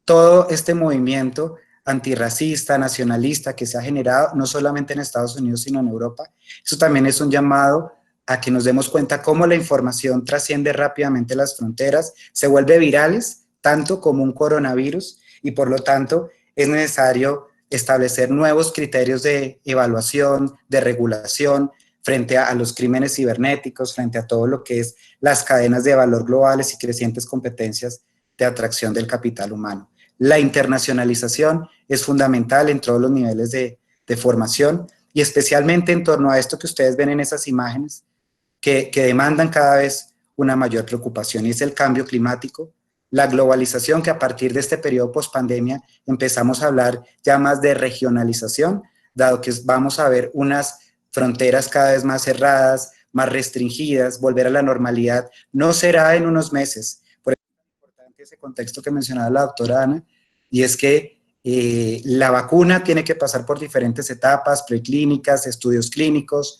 Todo este movimiento antirracista, nacionalista que se ha generado, no solamente en Estados Unidos, sino en Europa, eso también es un llamado a que nos demos cuenta cómo la información trasciende rápidamente las fronteras, se vuelve virales, tanto como un coronavirus, y por lo tanto es necesario establecer nuevos criterios de evaluación, de regulación, frente a los crímenes cibernéticos, frente a todo lo que es las cadenas de valor globales y crecientes competencias de atracción del capital humano. La internacionalización es fundamental en todos los niveles de formación, y especialmente en torno a esto que ustedes ven en esas imágenes, que demandan cada vez una mayor preocupación, y es el cambio climático, la globalización, que a partir de este periodo post-pandemia empezamos a hablar ya más de regionalización, dado que vamos a ver unas fronteras cada vez más cerradas, más restringidas, volver a la normalidad no será en unos meses. Por eso es importante ese contexto que mencionaba la doctora Ana, y es que la vacuna tiene que pasar por diferentes etapas, preclínicas, estudios clínicos,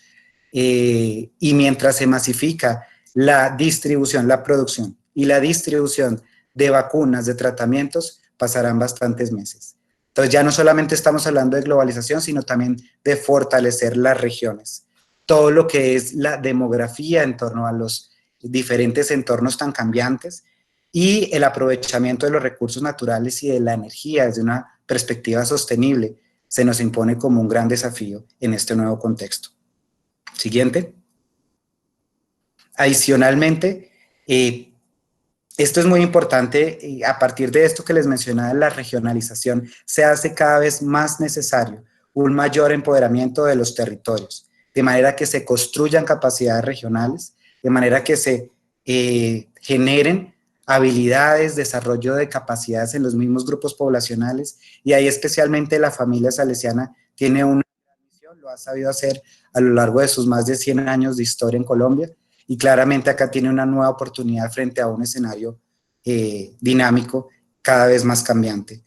y mientras se masifica la distribución, la producción y la distribución de vacunas, de tratamientos, pasarán bastantes meses. Entonces ya no solamente estamos hablando de globalización, sino también de fortalecer las regiones. Todo lo que es la demografía en torno a los diferentes entornos tan cambiantes y el aprovechamiento de los recursos naturales y de la energía desde una perspectiva sostenible se nos impone como un gran desafío en este nuevo contexto. Siguiente. Adicionalmente, esto es muy importante, a partir de esto que les mencionaba, la regionalización, se hace cada vez más necesario un mayor empoderamiento de los territorios, de manera que se construyan capacidades regionales, de manera que se generen habilidades, desarrollo de capacidades en los mismos grupos poblacionales, y ahí especialmente la familia salesiana tiene una gran misión, lo ha sabido hacer a lo largo de sus más de 100 años de historia en Colombia, y claramente acá tiene una nueva oportunidad frente a un escenario dinámico, cada vez más cambiante.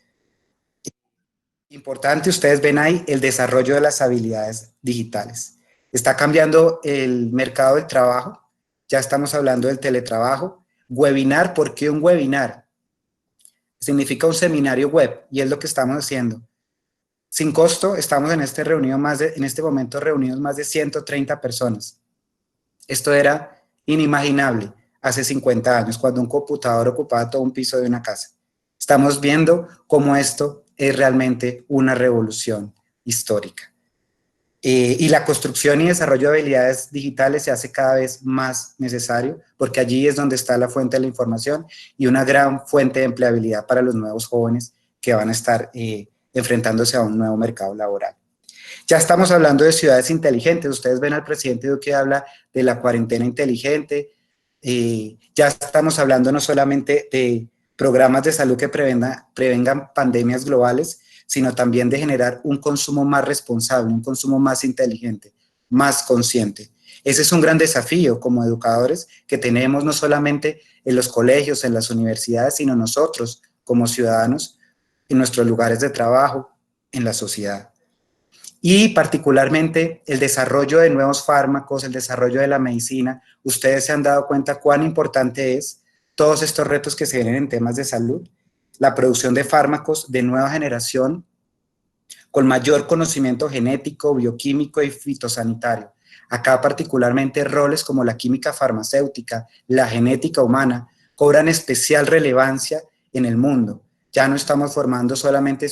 Importante, ustedes ven ahí el desarrollo de las habilidades digitales. Está cambiando el mercado del trabajo, ya estamos hablando del teletrabajo. Webinar, ¿por qué un webinar? Significa un seminario web, y es lo que estamos haciendo. Sin costo, estamos en este momento reunidos más de 130 personas. Esto era inimaginable hace 50 años, cuando un computador ocupaba todo un piso de una casa. Estamos viendo cómo esto es realmente una revolución histórica. Y la construcción y desarrollo de habilidades digitales se hace cada vez más necesario, porque allí es donde está la fuente de la información y una gran fuente de empleabilidad para los nuevos jóvenes que van a estar enfrentándose a un nuevo mercado laboral. Ya estamos hablando de ciudades inteligentes. Ustedes ven al presidente Duque habla de la cuarentena inteligente. Ya estamos hablando no solamente de programas de salud que prevengan pandemias globales, sino también de generar un consumo más responsable, un consumo más inteligente, más consciente. Ese es un gran desafío como educadores que tenemos no solamente en los colegios, en las universidades, sino nosotros como ciudadanos en nuestros lugares de trabajo, en la sociedad. Y particularmente el desarrollo de nuevos fármacos, el desarrollo de la medicina. Ustedes se han dado cuenta cuán importante es todos estos retos que se vienen en temas de salud, la producción de fármacos de nueva generación con mayor conocimiento genético, bioquímico y fitosanitario. Acá particularmente roles como la química farmacéutica, la genética humana, cobran especial relevancia en el mundo. Ya no estamos formando solamente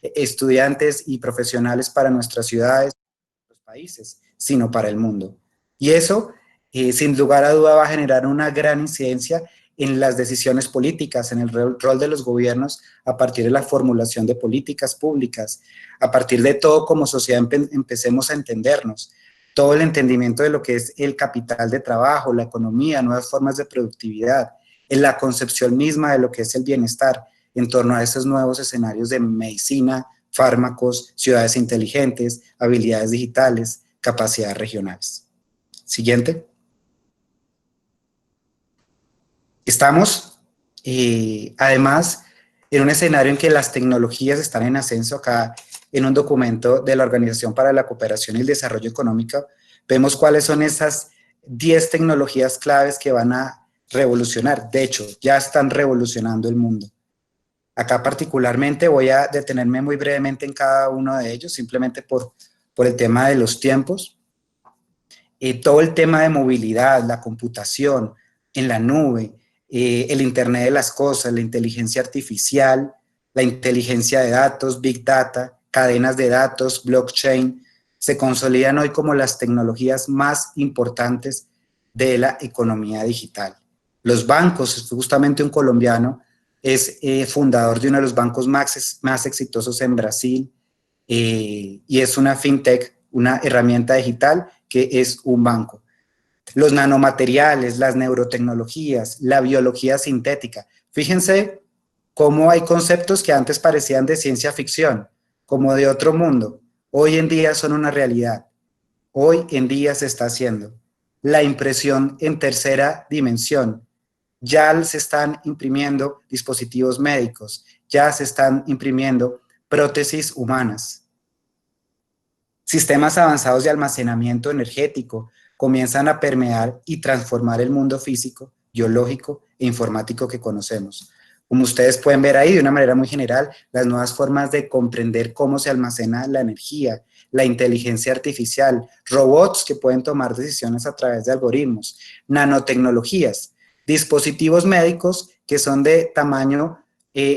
estudiantes y profesionales para nuestras ciudades, nuestros países, sino para el mundo. Y eso, sin lugar a duda, va a generar una gran incidencia en las decisiones políticas, en el rol de los gobiernos a partir de la formulación de políticas públicas, a partir de todo como sociedad empecemos a entendernos, todo el entendimiento de lo que es el capital de trabajo, la economía, nuevas formas de productividad, en la concepción misma de lo que es el bienestar en torno a esos nuevos escenarios de medicina, fármacos, ciudades inteligentes, habilidades digitales, capacidades regionales. Siguiente. Estamos, además, en un escenario en que las tecnologías están en ascenso. Acá en un documento de la Organización para la Cooperación y el Desarrollo Económico, vemos cuáles son esas 10 tecnologías claves que van a revolucionar. De hecho, ya están revolucionando el mundo. Acá particularmente voy a detenerme muy brevemente en cada uno de ellos, simplemente por el tema de los tiempos. Todo el tema de movilidad, la computación en la nube, el Internet de las cosas, la inteligencia artificial, la inteligencia de datos, Big Data, cadenas de datos, blockchain, se consolidan hoy como las tecnologías más importantes de la economía digital. Los bancos, justamente un colombiano, es fundador de uno de los bancos más exitosos en Brasil, y es una fintech, una herramienta digital que es un banco. Los nanomateriales, las neurotecnologías, la biología sintética. Fíjense cómo hay conceptos que antes parecían de ciencia ficción, como de otro mundo. Hoy en día son una realidad. Hoy en día se está haciendo. La impresión en tercera dimensión. Ya se están imprimiendo dispositivos médicos, ya se están imprimiendo prótesis humanas. Sistemas avanzados de almacenamiento energético comienzan a permear y transformar el mundo físico, biológico e informático que conocemos. Como ustedes pueden ver ahí, de una manera muy general, las nuevas formas de comprender cómo se almacena la energía, la inteligencia artificial, robots que pueden tomar decisiones a través de algoritmos, nanotecnologías, dispositivos médicos que son de tamaño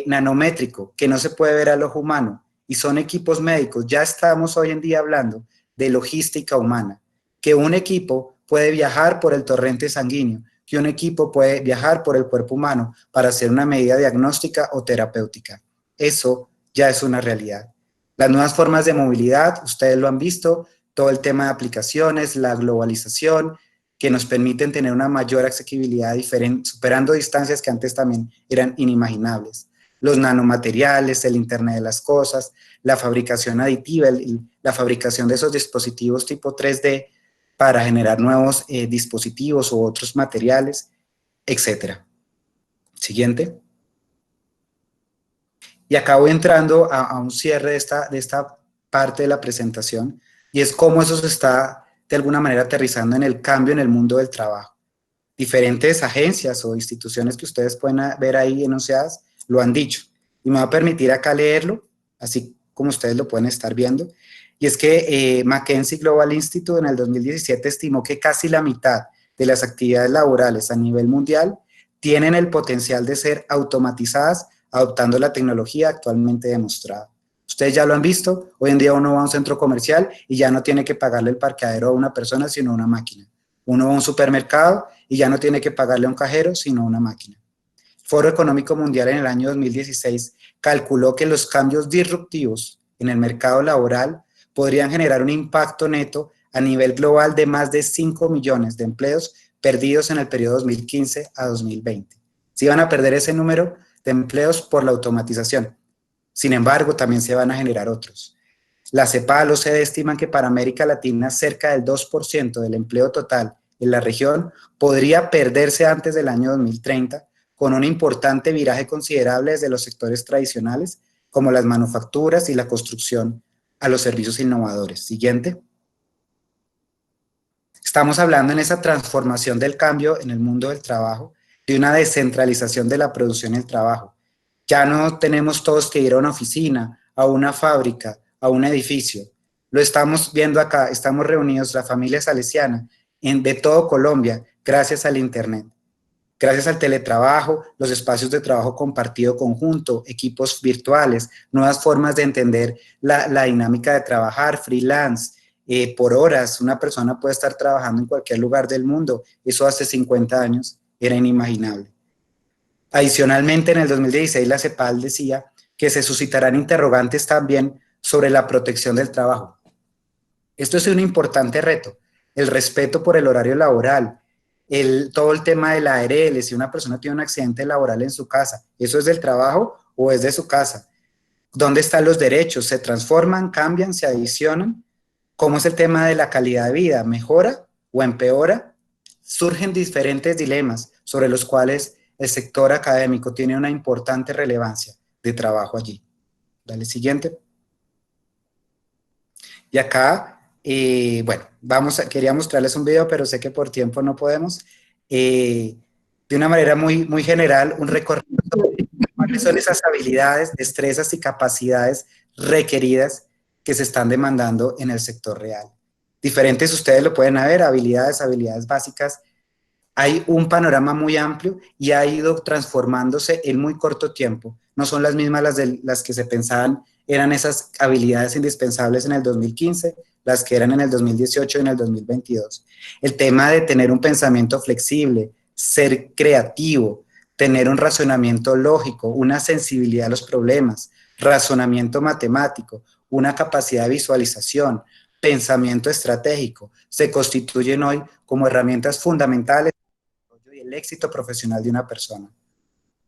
nanométrico, que no se puede ver al ojo humano, y son equipos médicos. Ya estamos hoy en día hablando de logística humana, que un equipo puede viajar por el torrente sanguíneo, que un equipo puede viajar por el cuerpo humano para hacer una medida diagnóstica o terapéutica. Eso ya es una realidad. Las nuevas formas de movilidad, ustedes lo han visto, todo el tema de aplicaciones, la globalización, que nos permiten tener una mayor accesibilidad superando distancias que antes también eran inimaginables. Los nanomateriales, el Internet de las cosas, la fabricación aditiva, la fabricación de esos dispositivos tipo 3D para generar nuevos dispositivos u otros materiales, etc. Siguiente. Y acá voy entrando a un cierre de esta parte de la presentación, y es cómo eso se está de alguna manera aterrizando en el cambio en el mundo del trabajo. Diferentes agencias o instituciones que ustedes pueden ver ahí enunciadas lo han dicho, y me va a permitir acá leerlo, así como ustedes lo pueden estar viendo, y es que McKinsey Global Institute en el 2017 estimó que casi la mitad de las actividades laborales a nivel mundial tienen el potencial de ser automatizadas adoptando la tecnología actualmente demostrada. Ustedes ya lo han visto, hoy en día uno va a un centro comercial y ya no tiene que pagarle el parqueadero a una persona, sino a una máquina. Uno va a un supermercado y ya no tiene que pagarle a un cajero, sino a una máquina. El Foro Económico Mundial en el año 2016 calculó que los cambios disruptivos en el mercado laboral podrían generar un impacto neto a nivel global de más de 5 millones de empleos perdidos en el periodo 2015 a 2020. Se iban a perder ese número de empleos por la automatización. Sin embargo, también se van a generar otros. La CEPAL, OCDE estiman que para América Latina cerca del 2% del empleo total en la región podría perderse antes del año 2030, con un importante viraje considerable desde los sectores tradicionales, como las manufacturas y la construcción, a los servicios innovadores. Siguiente. Estamos hablando en esa transformación del cambio en el mundo del trabajo, de una descentralización de la producción y el trabajo. Ya no tenemos todos que ir a una oficina, a una fábrica, a un edificio. Lo estamos viendo acá, estamos reunidos, la familia salesiana, de todo Colombia, gracias al Internet. Gracias al teletrabajo, los espacios de trabajo compartido conjunto, equipos virtuales, nuevas formas de entender la dinámica de trabajar, freelance, por horas. Una persona puede estar trabajando en cualquier lugar del mundo. Eso hace 50 años era inimaginable. Adicionalmente, en el 2016, la CEPAL decía que se suscitarán interrogantes también sobre la protección del trabajo. Esto es un importante reto, el respeto por el horario laboral, todo el tema de la ARL, si una persona tiene un accidente laboral en su casa, ¿eso es del trabajo o es de su casa? ¿Dónde están los derechos? ¿Se transforman, cambian, se adicionan? ¿Cómo es el tema de la calidad de vida? ¿Mejora o empeora? Surgen diferentes dilemas sobre los cuales el sector académico tiene una importante relevancia de trabajo allí. Dale, siguiente. Y acá, bueno, quería mostrarles un video, pero sé que por tiempo no podemos. De una manera muy general, un recorrido sobre cuáles son esas habilidades, destrezas y capacidades requeridas que se están demandando en el sector real. Diferentes, ustedes lo pueden ver, habilidades básicas. Hay un panorama muy amplio y ha ido transformándose en muy corto tiempo. No son las mismas las que se pensaban eran esas habilidades indispensables en el 2015, las que eran en el 2018 y en el 2022. El tema de tener un pensamiento flexible, ser creativo, tener un razonamiento lógico, una sensibilidad a los problemas, razonamiento matemático, una capacidad de visualización, pensamiento estratégico, se constituyen hoy como herramientas fundamentales y el éxito profesional de una persona.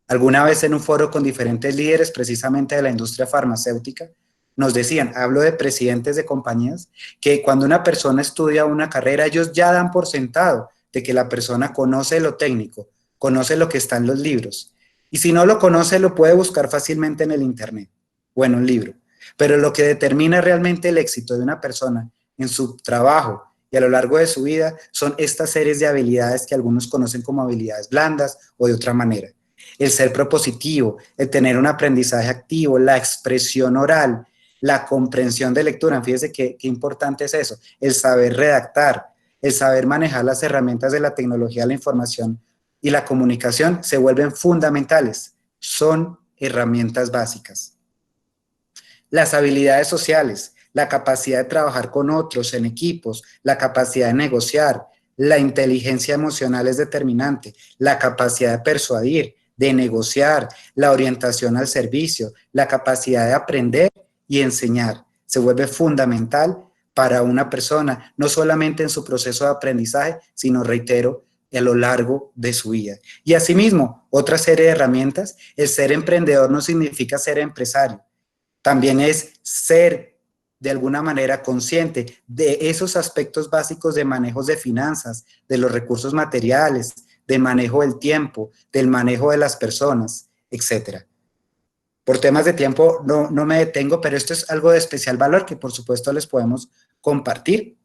Alguna vez en un foro con diferentes líderes, precisamente de la industria farmacéutica, nos decían, hablo de presidentes de compañías, que cuando una persona estudia una carrera, ellos ya dan por sentado de que la persona conoce lo técnico, conoce lo que está en los libros. Y si no lo conoce, lo puede buscar fácilmente en el Internet o en un libro. Pero lo que determina realmente el éxito de una persona en su trabajo y a lo largo de su vida son estas series de habilidades que algunos conocen como habilidades blandas o de otra manera. El ser propositivo, el tener un aprendizaje activo, la expresión oral, la comprensión de lectura. Fíjese qué importante es eso, el saber redactar, el saber manejar las herramientas de la tecnología, la información y la comunicación se vuelven fundamentales, son herramientas básicas. Las habilidades sociales, la capacidad de trabajar con otros en equipos, la capacidad de negociar, la inteligencia emocional es determinante, la capacidad de persuadir, de negociar, la orientación al servicio, la capacidad de aprender y enseñar. Se vuelve fundamental para una persona, no solamente en su proceso de aprendizaje, sino, reitero, a lo largo de su vida. Y asimismo, otra serie de herramientas, el ser emprendedor no significa ser empresario, también es ser de alguna manera consciente de esos aspectos básicos de manejos de finanzas, de los recursos materiales, del manejo del tiempo, del manejo de las personas, etc. Por temas de tiempo no me detengo, pero esto es algo de especial valor que por supuesto les podemos compartir.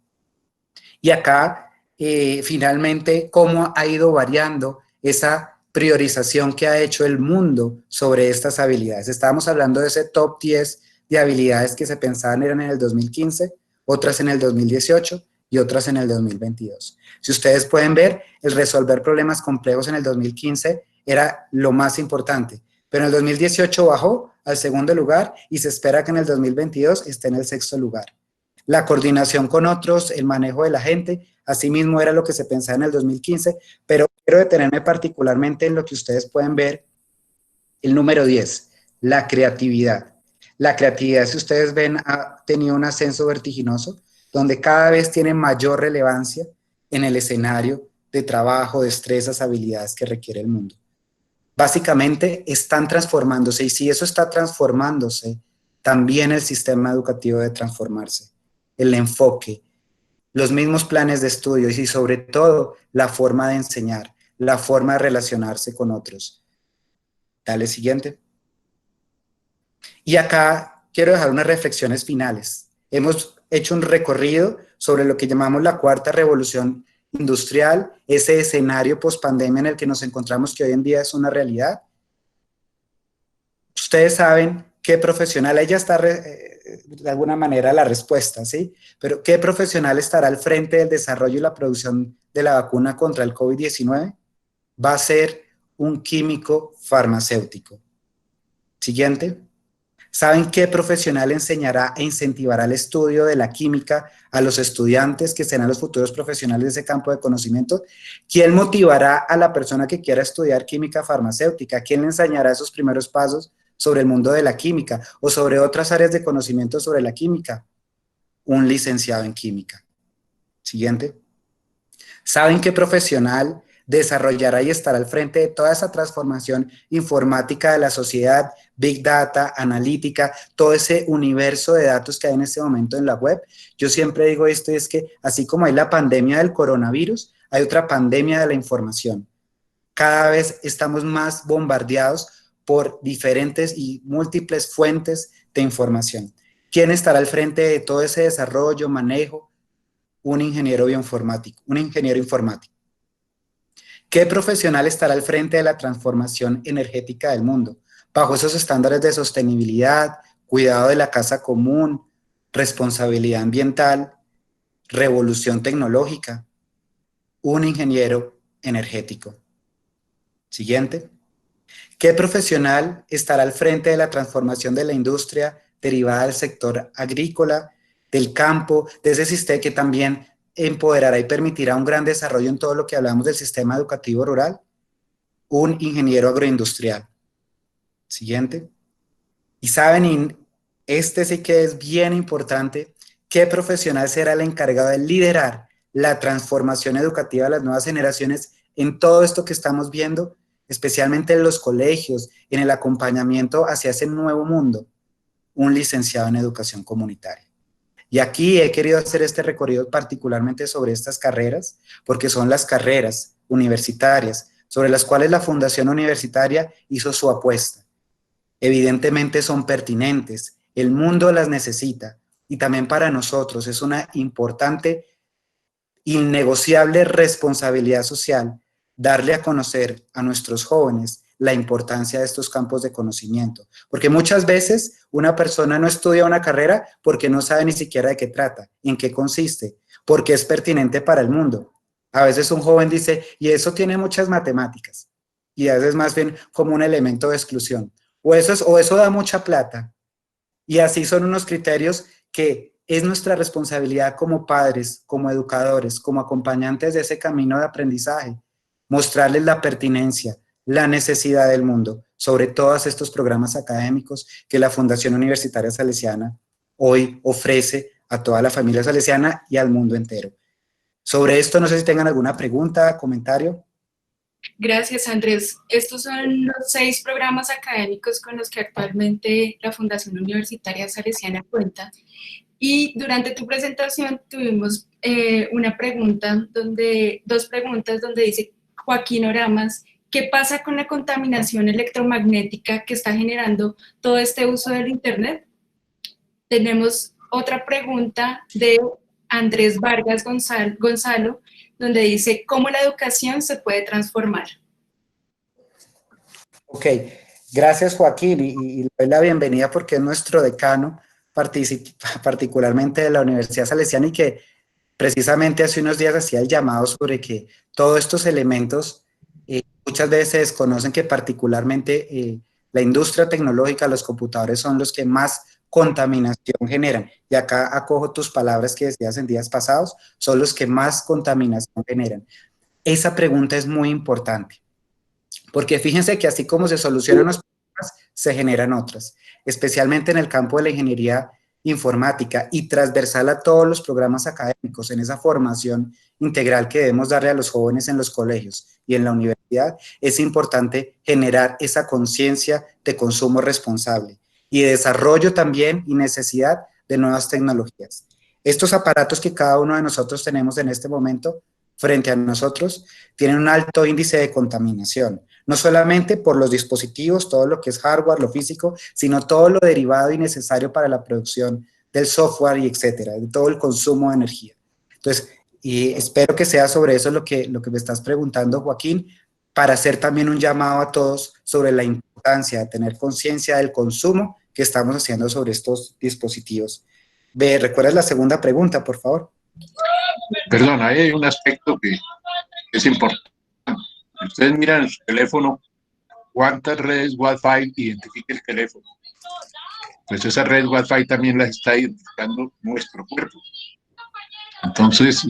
Y acá, finalmente, cómo ha ido variando esa priorización que ha hecho el mundo sobre estas habilidades. Estábamos hablando de ese top 10 de habilidades que se pensaban eran en el 2015, otras en el 2018 y otras en el 2022. Si ustedes pueden ver, el resolver problemas complejos en el 2015 era lo más importante, pero en el 2018 bajó al segundo lugar y se espera que en el 2022 esté en el sexto lugar. La coordinación con otros, el manejo de la gente, asimismo era lo que se pensaba en el 2015, pero quiero detenerme particularmente en lo que ustedes pueden ver, el número 10, la creatividad. La creatividad, si ustedes ven, ha tenido un ascenso vertiginoso, donde cada vez tiene mayor relevancia en el escenario de trabajo, destrezas, habilidades que requiere el mundo. Básicamente están transformándose, y si eso está transformándose, también el sistema educativo debe transformarse. El enfoque, los mismos planes de estudio y sobre todo la forma de enseñar, la forma de relacionarse con otros. Dale, siguiente. Y acá quiero dejar unas reflexiones finales. Hemos hecho un recorrido sobre lo que llamamos la cuarta revolución industrial, ese escenario post-pandemia en el que nos encontramos, que hoy en día es una realidad. Ustedes saben qué profesional, ella está de alguna manera la respuesta, ¿sí? Pero ¿qué profesional estará al frente del desarrollo y la producción de la vacuna contra el COVID-19? Va a ser un químico farmacéutico. Siguiente. ¿Saben qué profesional enseñará e incentivará el estudio de la química a los estudiantes que serán los futuros profesionales de ese campo de conocimiento? ¿Quién motivará a la persona que quiera estudiar química farmacéutica? ¿Quién le enseñará esos primeros pasos sobre el mundo de la química o sobre otras áreas de conocimiento sobre la química? Un licenciado en química. Siguiente. ¿Saben qué profesional desarrollará y estará al frente de toda esa transformación informática de la sociedad, Big Data, analítica, todo ese universo de datos que hay en este momento en la web? Yo siempre digo esto, y es que así como hay la pandemia del coronavirus, hay otra pandemia de la información. Cada vez estamos más bombardeados por diferentes y múltiples fuentes de información. ¿Quién estará al frente de todo ese desarrollo, manejo? Un ingeniero bioinformático, un ingeniero informático. ¿Qué profesional estará al frente de la transformación energética del mundo? Bajo esos estándares de sostenibilidad, cuidado de la casa común, responsabilidad ambiental, revolución tecnológica. Un ingeniero energético. Siguiente. ¿Qué profesional estará al frente de la transformación de la industria derivada del sector agrícola, del campo, de ese sistema que también empoderará y permitirá un gran desarrollo en todo lo que hablamos del sistema educativo rural? Un ingeniero agroindustrial. Siguiente. Y saben, y este sí que es bien importante, ¿qué profesional será el encargado de liderar la transformación educativa de las nuevas generaciones en todo esto que estamos viendo, especialmente en los colegios, en el acompañamiento hacia ese nuevo mundo? Un licenciado en educación comunitaria. Y aquí he querido hacer este recorrido particularmente sobre estas carreras, porque son las carreras universitarias sobre las cuales la Fundación Universitaria hizo su apuesta. Evidentemente son pertinentes, el mundo las necesita, y también para nosotros es una importante, innegociable responsabilidad social darle a conocer a nuestros jóvenes la importancia de estos campos de conocimiento, porque muchas veces una persona no estudia una carrera porque no sabe ni siquiera de qué trata, en qué consiste, porque es pertinente para el mundo. A veces un joven dice, y eso tiene muchas matemáticas, y a veces más bien como un elemento de exclusión, o eso da mucha plata, y así son unos criterios que es nuestra responsabilidad como padres, como educadores, como acompañantes de ese camino de aprendizaje, mostrarles la pertinencia, la necesidad del mundo sobre todos estos programas académicos que la Fundación Universitaria Salesiana hoy ofrece a toda la familia salesiana y al mundo entero. Sobre esto, no sé si tengan alguna pregunta, comentario. Gracias, Andrés. Estos son los 6 programas académicos con los que actualmente la Fundación Universitaria Salesiana cuenta. Y durante tu presentación tuvimos dos preguntas donde dice Joaquín Oramas, ¿qué pasa con la contaminación electromagnética que está generando todo este uso del Internet? Tenemos otra pregunta de Andrés Vargas Gonzalo, donde dice, ¿cómo la educación se puede transformar? Ok, gracias Joaquín, y le doy la bienvenida porque es nuestro decano, particularmente de la Universidad Salesiana, y que precisamente hace unos días hacía el llamado sobre que todos estos elementos muchas veces se desconocen, que particularmente la industria tecnológica, los computadores son los que más contaminación generan. Y acá acojo tus palabras que decías en días pasados, son los que más contaminación generan. Esa pregunta es muy importante, porque fíjense que así como se solucionan los problemas, se generan otras, especialmente en el campo de la ingeniería informática y transversal a todos los programas académicos, en esa formación integral que debemos darle a los jóvenes en los colegios y en la universidad. Es importante generar esa conciencia de consumo responsable y de desarrollo también y necesidad de nuevas tecnologías. Estos aparatos que cada uno de nosotros tenemos en este momento frente a nosotros tienen un alto índice de contaminación, no solamente por los dispositivos, todo lo que es hardware, lo físico, sino todo lo derivado y necesario para la producción del software y etcétera, de todo el consumo de energía. Entonces, y espero que sea sobre eso lo que me estás preguntando, Joaquín, para hacer también un llamado a todos sobre la importancia de tener conciencia del consumo que estamos haciendo sobre estos dispositivos. Ve, ¿recuerdas la segunda pregunta, por favor? Perdón, ahí hay un aspecto que es importante. Ustedes miran en su teléfono cuántas redes Wi-Fi identifica el teléfono. Pues esa red Wi-Fi también las está identificando nuestro cuerpo. Entonces,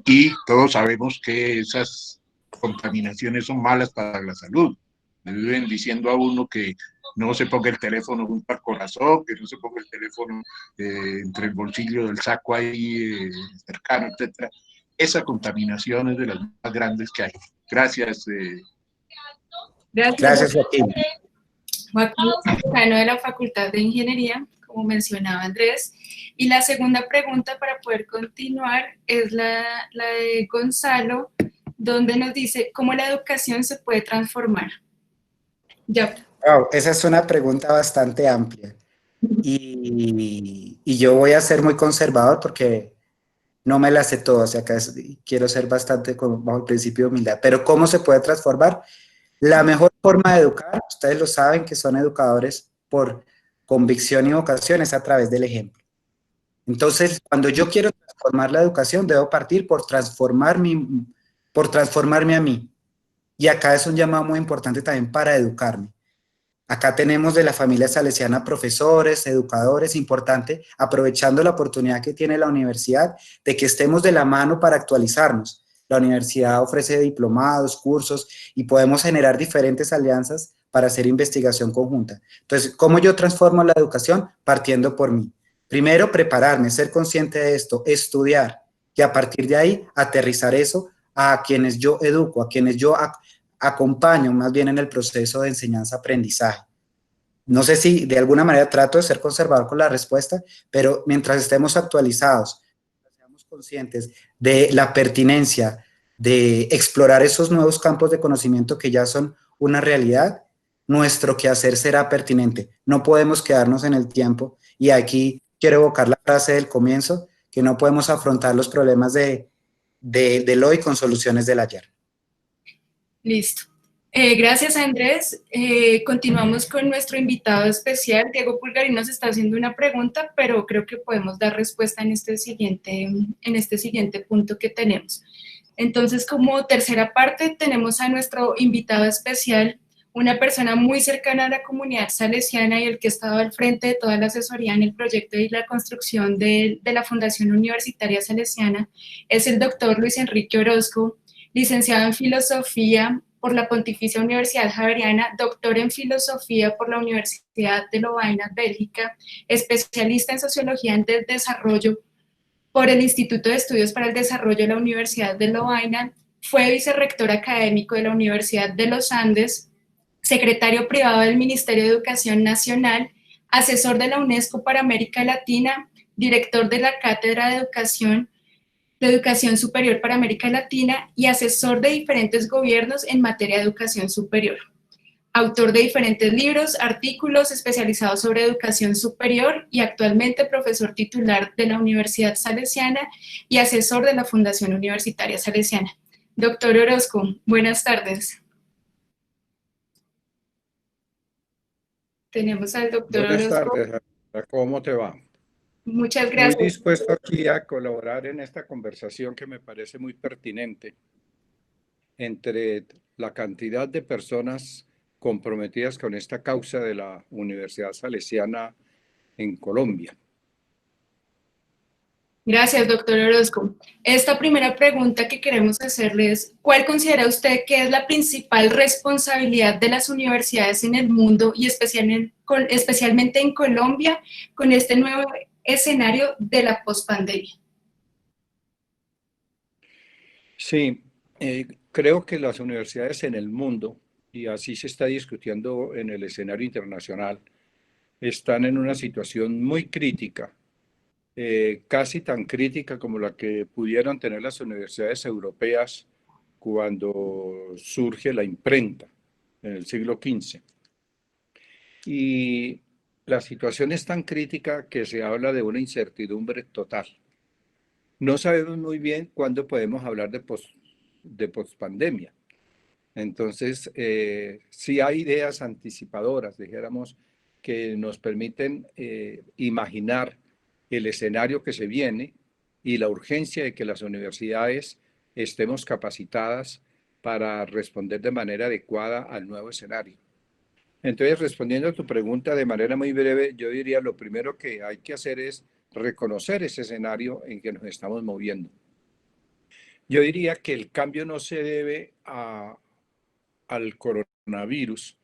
y todos sabemos que esas contaminaciones son malas para la salud. Le viven diciendo a uno que no se ponga el teléfono junto al corazón, que no se ponga el teléfono entre el bolsillo del saco ahí cercano, etcétera. Esa contaminación es de las más grandes que hay. Gracias. Gracias, Joaquín. Joaquín, decano de la Facultad de Ingeniería, como mencionaba Andrés. Y la segunda pregunta para poder continuar es la de Gonzalo, donde nos dice cómo la educación se puede transformar. Ya. Wow, esa es una pregunta bastante amplia. Y yo voy a ser muy conservador porque no me la sé todas, acá quiero ser bastante bajo el principio de humildad. Pero ¿cómo se puede transformar? La mejor forma de educar, ustedes lo saben que son educadores por convicción y vocación, es a través del ejemplo. Entonces, cuando yo quiero transformar la educación, debo partir por transformarme a mí. Y acá es un llamado muy importante también para educarme. Acá tenemos de la familia salesiana profesores, educadores, importante, aprovechando la oportunidad que tiene la universidad de que estemos de la mano para actualizarnos. La universidad ofrece diplomados, cursos y podemos generar diferentes alianzas para hacer investigación conjunta. Entonces, ¿cómo yo transformo la educación? Partiendo por mí. Primero, prepararme, ser consciente de esto, estudiar y a partir de ahí aterrizar eso a quienes yo educo, a quienes yo acompaño más bien en el proceso de enseñanza-aprendizaje. No sé si de alguna manera trato de ser conservador con la respuesta, pero mientras estemos actualizados, seamos conscientes de la pertinencia de explorar esos nuevos campos de conocimiento que ya son una realidad, nuestro quehacer será pertinente. No podemos quedarnos en el tiempo y aquí quiero evocar la frase del comienzo, que no podemos afrontar los problemas del hoy con soluciones del ayer. Listo. Gracias, Andrés. Continuamos con nuestro invitado especial. Diego Pulgarín nos está haciendo una pregunta, pero creo que podemos dar respuesta en este siguiente punto que tenemos. Entonces, como tercera parte, tenemos a nuestro invitado especial, una persona muy cercana a la comunidad salesiana y el que ha estado al frente de toda la asesoría en el proyecto y la construcción de la Fundación Universitaria Salesiana, es el doctor Luis Enrique Orozco, licenciado en Filosofía por la Pontificia Universidad Javeriana, doctor en Filosofía por la Universidad de Lovaina, Bélgica, especialista en Sociología del Desarrollo por el Instituto de Estudios para el Desarrollo de la Universidad de Lovaina, fue vicerrector académico de la Universidad de los Andes, secretario privado del Ministerio de Educación Nacional, asesor de la UNESCO para América Latina, director de la Cátedra de Educación Superior para América Latina y asesor de diferentes gobiernos en materia de educación superior. Autor de diferentes libros, artículos especializados sobre educación superior y actualmente profesor titular de la Universidad Salesiana y asesor de la Fundación Universitaria Salesiana. Doctor Orozco, buenas tardes. Tenemos al doctor Orozco. Buenas tardes, ¿cómo te va? Muchas gracias. Muy dispuesto aquí a colaborar en esta conversación que me parece muy pertinente entre la cantidad de personas comprometidas con esta causa de la Universidad Salesiana en Colombia. Gracias, doctor Orozco. Esta primera pregunta que queremos hacerle es, ¿cuál considera usted que es la principal responsabilidad de las universidades en el mundo y especialmente en Colombia con este nuevo escenario de la pospandemia? Sí, creo que las universidades en el mundo, y así se está discutiendo en el escenario internacional, están en una situación muy crítica. Casi tan crítica como la que pudieron tener las universidades europeas cuando surge la imprenta en el siglo XV. Y la situación es tan crítica que se habla de una incertidumbre total. No sabemos muy bien cuándo podemos hablar de pospandemia. Entonces, sí hay ideas anticipadoras, dijéramos, que nos permiten imaginar el escenario que se viene y la urgencia de que las universidades estemos capacitadas para responder de manera adecuada al nuevo escenario. Entonces, respondiendo a tu pregunta de manera muy breve, yo diría lo primero que hay que hacer es reconocer ese escenario en que nos estamos moviendo. Yo diría que el cambio no se debe al coronavirus,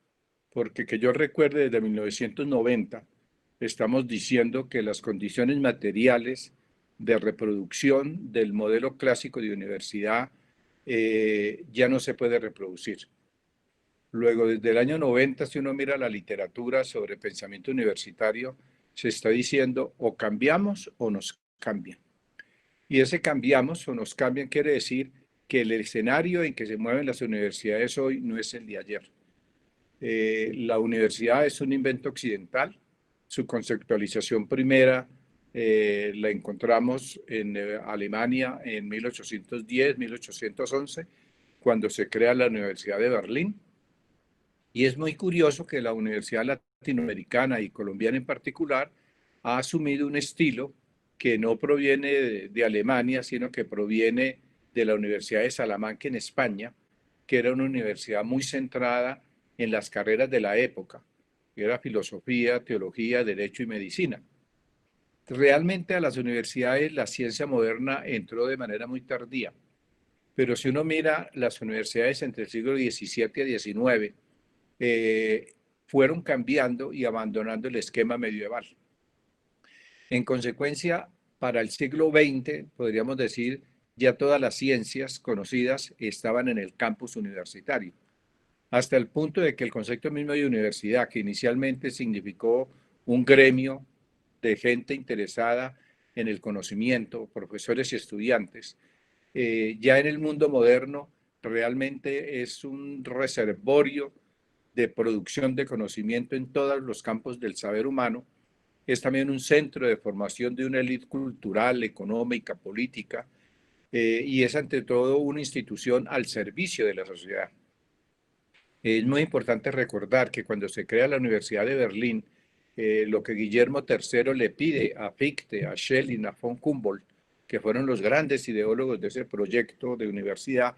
porque que yo recuerde desde 1990, estamos diciendo que las condiciones materiales de reproducción del modelo clásico de universidad ya no se puede reproducir. Luego, desde el año 90, si uno mira la literatura sobre pensamiento universitario, se está diciendo o cambiamos o nos cambian. Y ese cambiamos o nos cambian quiere decir que el escenario en que se mueven las universidades hoy no es el de ayer. La universidad es un invento occidental. Su conceptualización primera la encontramos en Alemania en 1810, 1811, cuando se crea la Universidad de Berlín. Y es muy curioso que la Universidad Latinoamericana y colombiana en particular ha asumido un estilo que no proviene de Alemania, sino que proviene de la Universidad de Salamanca en España, que era una universidad muy centrada en las carreras de la época, que era filosofía, teología, derecho y medicina. Realmente a las universidades la ciencia moderna entró de manera muy tardía, pero si uno mira las universidades entre el siglo XVII y XIX, fueron cambiando y abandonando el esquema medieval. En consecuencia, para el siglo XX, podríamos decir, ya todas las ciencias conocidas estaban en el campus universitario, hasta el punto de que el concepto mismo de universidad, que inicialmente significó un gremio de gente interesada en el conocimiento, profesores y estudiantes, ya en el mundo moderno realmente es un reservorio de producción de conocimiento en todos los campos del saber humano. Es también un centro de formación de una élite cultural, económica, política, y es ante todo una institución al servicio de la sociedad. Es muy importante recordar que cuando se crea la Universidad de Berlín, lo que Guillermo III le pide a Fichte, a Schelling, a von Humboldt, que fueron los grandes ideólogos de ese proyecto de universidad,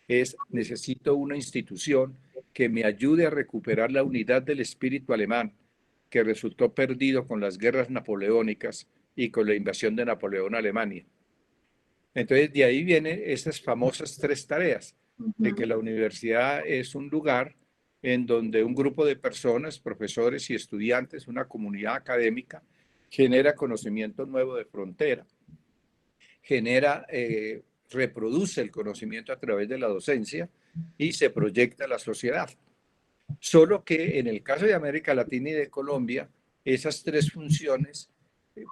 es: necesito una institución que me ayude a recuperar la unidad del espíritu alemán, que resultó perdido con las guerras napoleónicas y con la invasión de Napoleón a Alemania. Entonces, de ahí vienen estas famosas tres tareas, de que la universidad es un lugar en donde un grupo de personas, profesores y estudiantes, una comunidad académica, genera conocimiento nuevo de frontera, reproduce el conocimiento a través de la docencia y se proyecta a la sociedad. Solo que en el caso de América Latina y de Colombia, esas tres funciones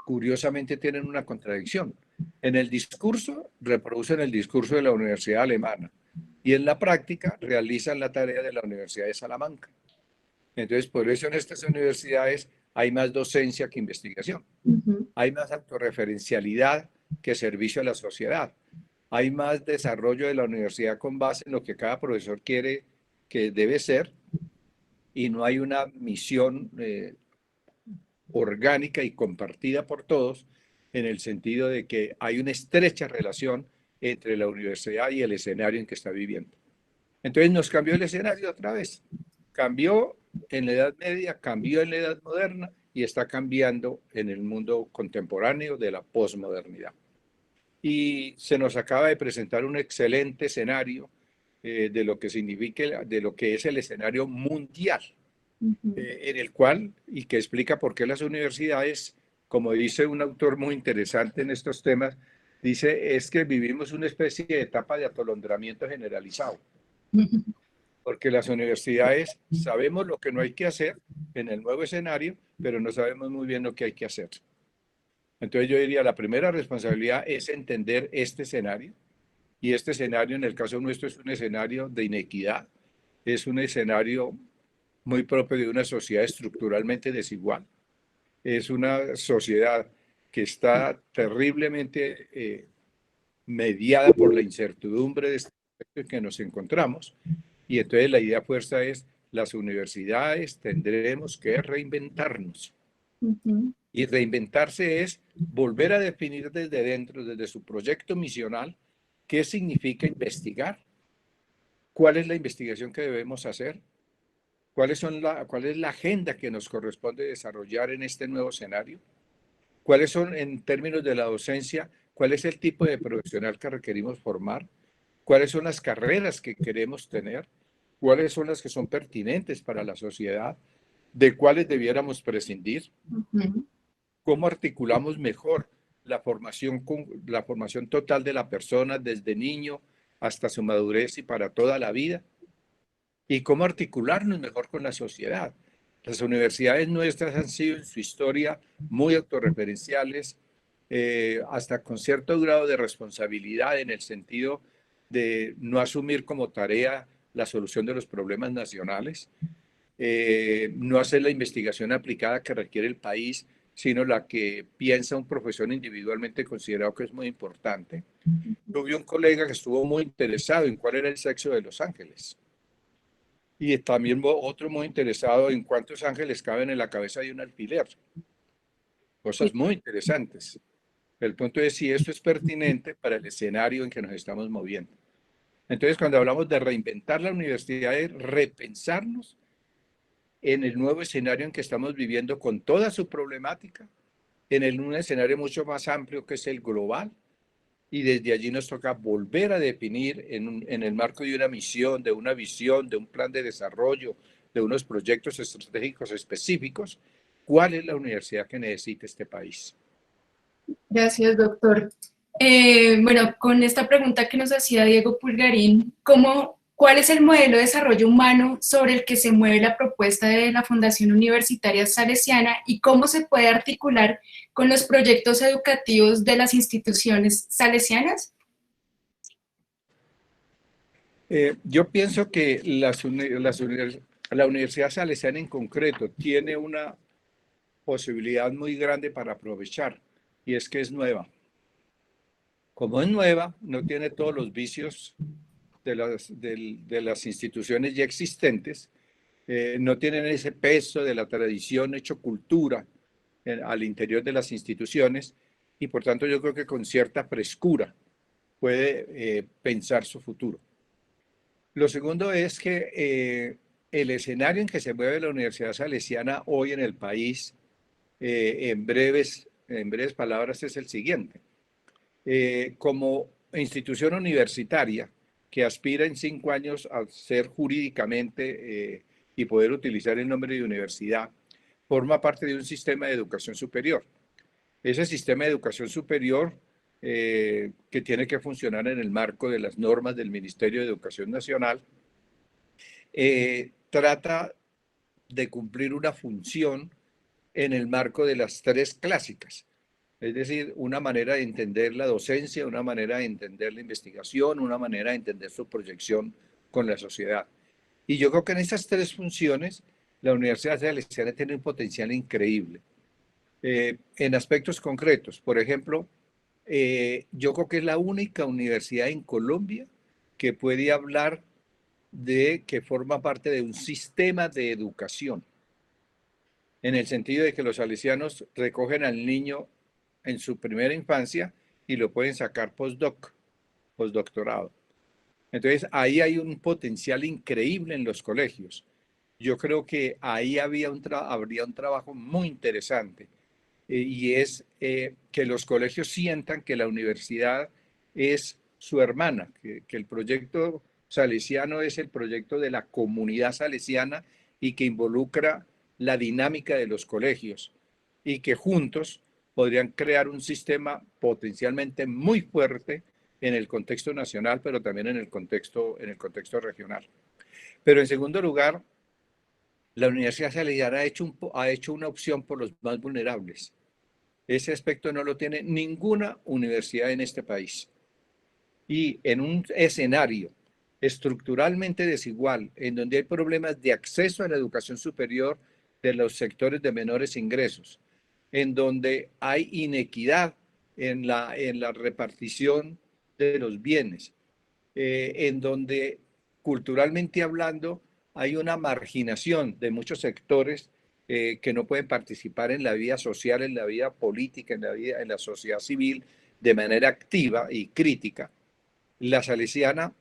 curiosamente tienen una contradicción. En el discurso reproducen el discurso de la Universidad Alemana y en la práctica realizan la tarea de la Universidad de Salamanca. Entonces, por eso en estas universidades hay más docencia que investigación. Hay más autorreferencialidad que servicio a la sociedad. Hay más desarrollo de la universidad con base en lo que cada profesor quiere que debe ser, y no hay una misión orgánica y compartida por todos, en el sentido de que hay una estrecha relación entre la universidad y el escenario en que está viviendo. Entonces nos cambió el escenario otra vez. Cambió en la Edad Media, cambió en la Edad Moderna y está cambiando en el mundo contemporáneo de la posmodernidad. Y se nos acaba de presentar un excelente escenario de lo que significa, de lo que es el escenario mundial, en el cual, y que explica por qué las universidades, como dice un autor muy interesante en estos temas, dice, es que vivimos una especie de etapa de atolondramiento generalizado. Porque las universidades sabemos lo que no hay que hacer en el nuevo escenario, pero no sabemos muy bien lo que hay que hacer. Entonces yo diría, la primera responsabilidad es entender este escenario, y este escenario en el caso nuestro es un escenario de inequidad, es un escenario muy propio de una sociedad estructuralmente desigual, es una sociedad que está terriblemente mediada por la incertidumbre de este en que nos encontramos, y entonces la idea fuerza es las universidades tendremos que reinventarnos. Y reinventarse es volver a definir desde dentro, desde su proyecto misional, qué significa investigar, cuál es la investigación que debemos hacer, cuál es la agenda que nos corresponde desarrollar en este nuevo escenario, cuáles son, en términos de la docencia, cuál es el tipo de profesional que requerimos formar, cuáles son las carreras que queremos tener, cuáles son las que son pertinentes para la sociedad, de cuáles debiéramos prescindir, cómo articulamos mejor la formación total de la persona desde niño hasta su madurez y para toda la vida, y cómo articularnos mejor con la sociedad. Las universidades nuestras han sido en su historia muy autorreferenciales, hasta con cierto grado de responsabilidad en el sentido de no asumir como tarea la solución de los problemas nacionales, no hacer la investigación aplicada que requiere el país, sino la que piensa un profesor individualmente considerado que es muy importante. Tuve un colega que estuvo muy interesado en cuál era el sexo de los ángeles. Y también otro muy interesado en cuántos ángeles caben en la cabeza de un alfiler. Cosas muy interesantes. El punto es si esto es pertinente para el escenario en que nos estamos moviendo. Entonces, cuando hablamos de reinventar la universidad, es repensarnos en el nuevo escenario en que estamos viviendo con toda su problemática, un escenario mucho más amplio que es el global, y desde allí nos toca volver a definir en el marco de una misión, de una visión, de un plan de desarrollo, de unos proyectos estratégicos específicos, cuál es la universidad que necesita este país. Gracias, doctor. Bueno, con esta pregunta que nos hacía Diego Pulgarín, ¿cuál es el modelo de desarrollo humano sobre el que se mueve la propuesta de la Fundación Universitaria Salesiana y cómo se puede articular con los proyectos educativos de las instituciones salesianas? Yo pienso que la Universidad Salesiana en concreto tiene una posibilidad muy grande para aprovechar, y es que es nueva. Como es nueva, no tiene todos los vicios de las instituciones ya existentes, no tienen ese peso de la tradición hecho cultura al interior de las instituciones, y por tanto yo creo que con cierta frescura puede pensar su futuro. Lo segundo es que el escenario en que se mueve la Universidad Salesiana hoy en el país, en breves palabras, es el siguiente. Como institución universitaria que aspira en 5 años a ser jurídicamente y poder utilizar el nombre de universidad, forma parte de un sistema de educación superior. Ese sistema de educación superior que tiene que funcionar en el marco de las normas del Ministerio de Educación Nacional, trata de cumplir una función en el marco de las 3 clásicas. Es decir, una manera de entender la docencia, una manera de entender la investigación, una manera de entender su proyección con la sociedad. Y yo creo que en esas 3 funciones, la Universidad Salesiana tiene un potencial increíble. En aspectos concretos, por ejemplo, yo creo que es la única universidad en Colombia que puede hablar de que forma parte de un sistema de educación, en el sentido de que los salesianos recogen al niño en su primera infancia y lo pueden sacar postdoctorado. Entonces, ahí hay un potencial increíble en los colegios. Yo creo que ahí habría un trabajo muy interesante, y es que los colegios sientan que la universidad es su hermana, que el proyecto salesiano es el proyecto de la comunidad salesiana y que involucra la dinámica de los colegios, y que juntos podrían crear un sistema potencialmente muy fuerte en el contexto nacional, pero también en el contexto regional. Pero en segundo lugar, la Universidad Salesiana ha hecho una opción por los más vulnerables. Ese aspecto no lo tiene ninguna universidad en este país. Y en un escenario estructuralmente desigual, en donde hay problemas de acceso a la educación superior de los sectores de menores ingresos, en donde hay inequidad en la repartición de los bienes, en donde culturalmente hablando hay una marginación de muchos sectores que no pueden participar en la vida social, en la vida política, en la sociedad civil de manera activa y crítica. La Salesiana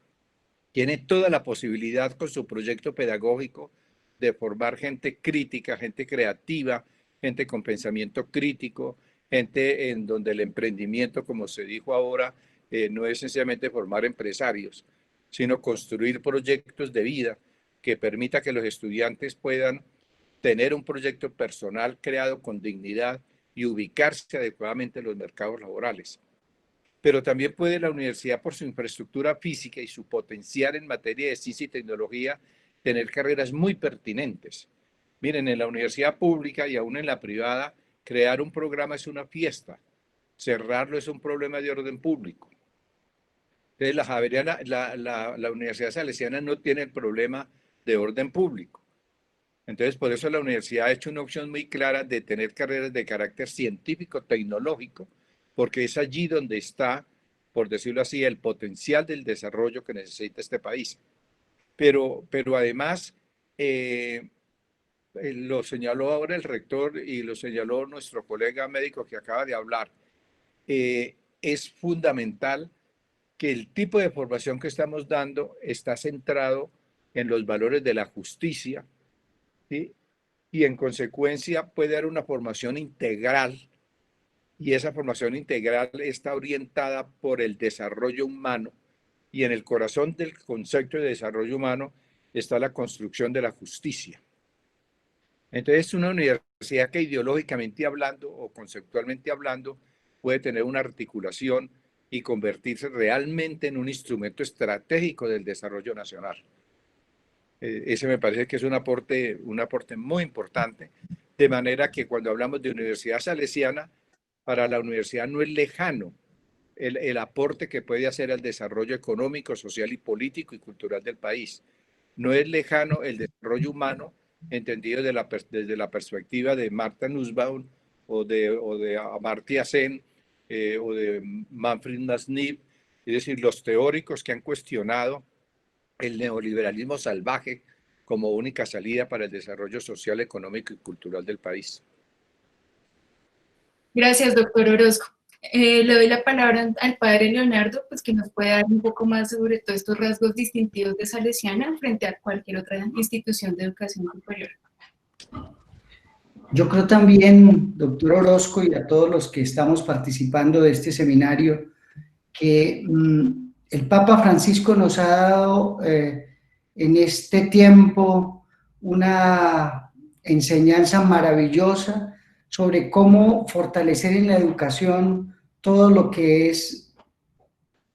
tiene toda la posibilidad con su proyecto pedagógico de formar gente crítica, gente creativa, gente con pensamiento crítico, gente en donde el emprendimiento, como se dijo ahora, no es sencillamente formar empresarios, sino construir proyectos de vida que permita que los estudiantes puedan tener un proyecto personal creado con dignidad y ubicarse adecuadamente en los mercados laborales. Pero también puede la universidad, por su infraestructura física y su potencial en materia de ciencia y tecnología, tener carreras muy pertinentes. Miren, en la universidad pública y aún en la privada, crear un programa es una fiesta, cerrarlo es un problema de orden público. Entonces, la Universidad Salesiana no tiene el problema de orden público. Entonces, por eso la universidad ha hecho una opción muy clara de tener carreras de carácter científico, tecnológico, porque es allí donde está, por decirlo así, el potencial del desarrollo que necesita este país. Pero además, lo señaló ahora el rector y lo señaló nuestro colega médico que acaba de hablar, es fundamental que el tipo de formación que estamos dando está centrado en los valores de la justicia, ¿sí? Y en consecuencia puede dar una formación integral, y esa formación integral está orientada por el desarrollo humano, y en el corazón del concepto de desarrollo humano está la construcción de la justicia. Entonces, una universidad que ideológicamente hablando o conceptualmente hablando puede tener una articulación y convertirse realmente en un instrumento estratégico del desarrollo nacional. Ese me parece que es un aporte muy importante, de manera que cuando hablamos de Universidad Salesiana, para la universidad no es lejano el aporte que puede hacer al desarrollo económico, social y político y cultural del país. No es lejano el desarrollo humano, entendido desde la perspectiva de Martha Nussbaum o de Amartya Sen o de Manfred Nasnib, es decir, los teóricos que han cuestionado el neoliberalismo salvaje como única salida para el desarrollo social, económico y cultural del país. Gracias, doctor Orozco. Le doy la palabra al padre Leonardo, pues que nos puede dar un poco más sobre todos estos rasgos distintivos de Salesiana frente a cualquier otra institución de educación superior. Yo creo también, doctor Orozco, y a todos los que estamos participando de este seminario, que el Papa Francisco nos ha dado en este tiempo una enseñanza maravillosa sobre cómo fortalecer en la educación todo lo que es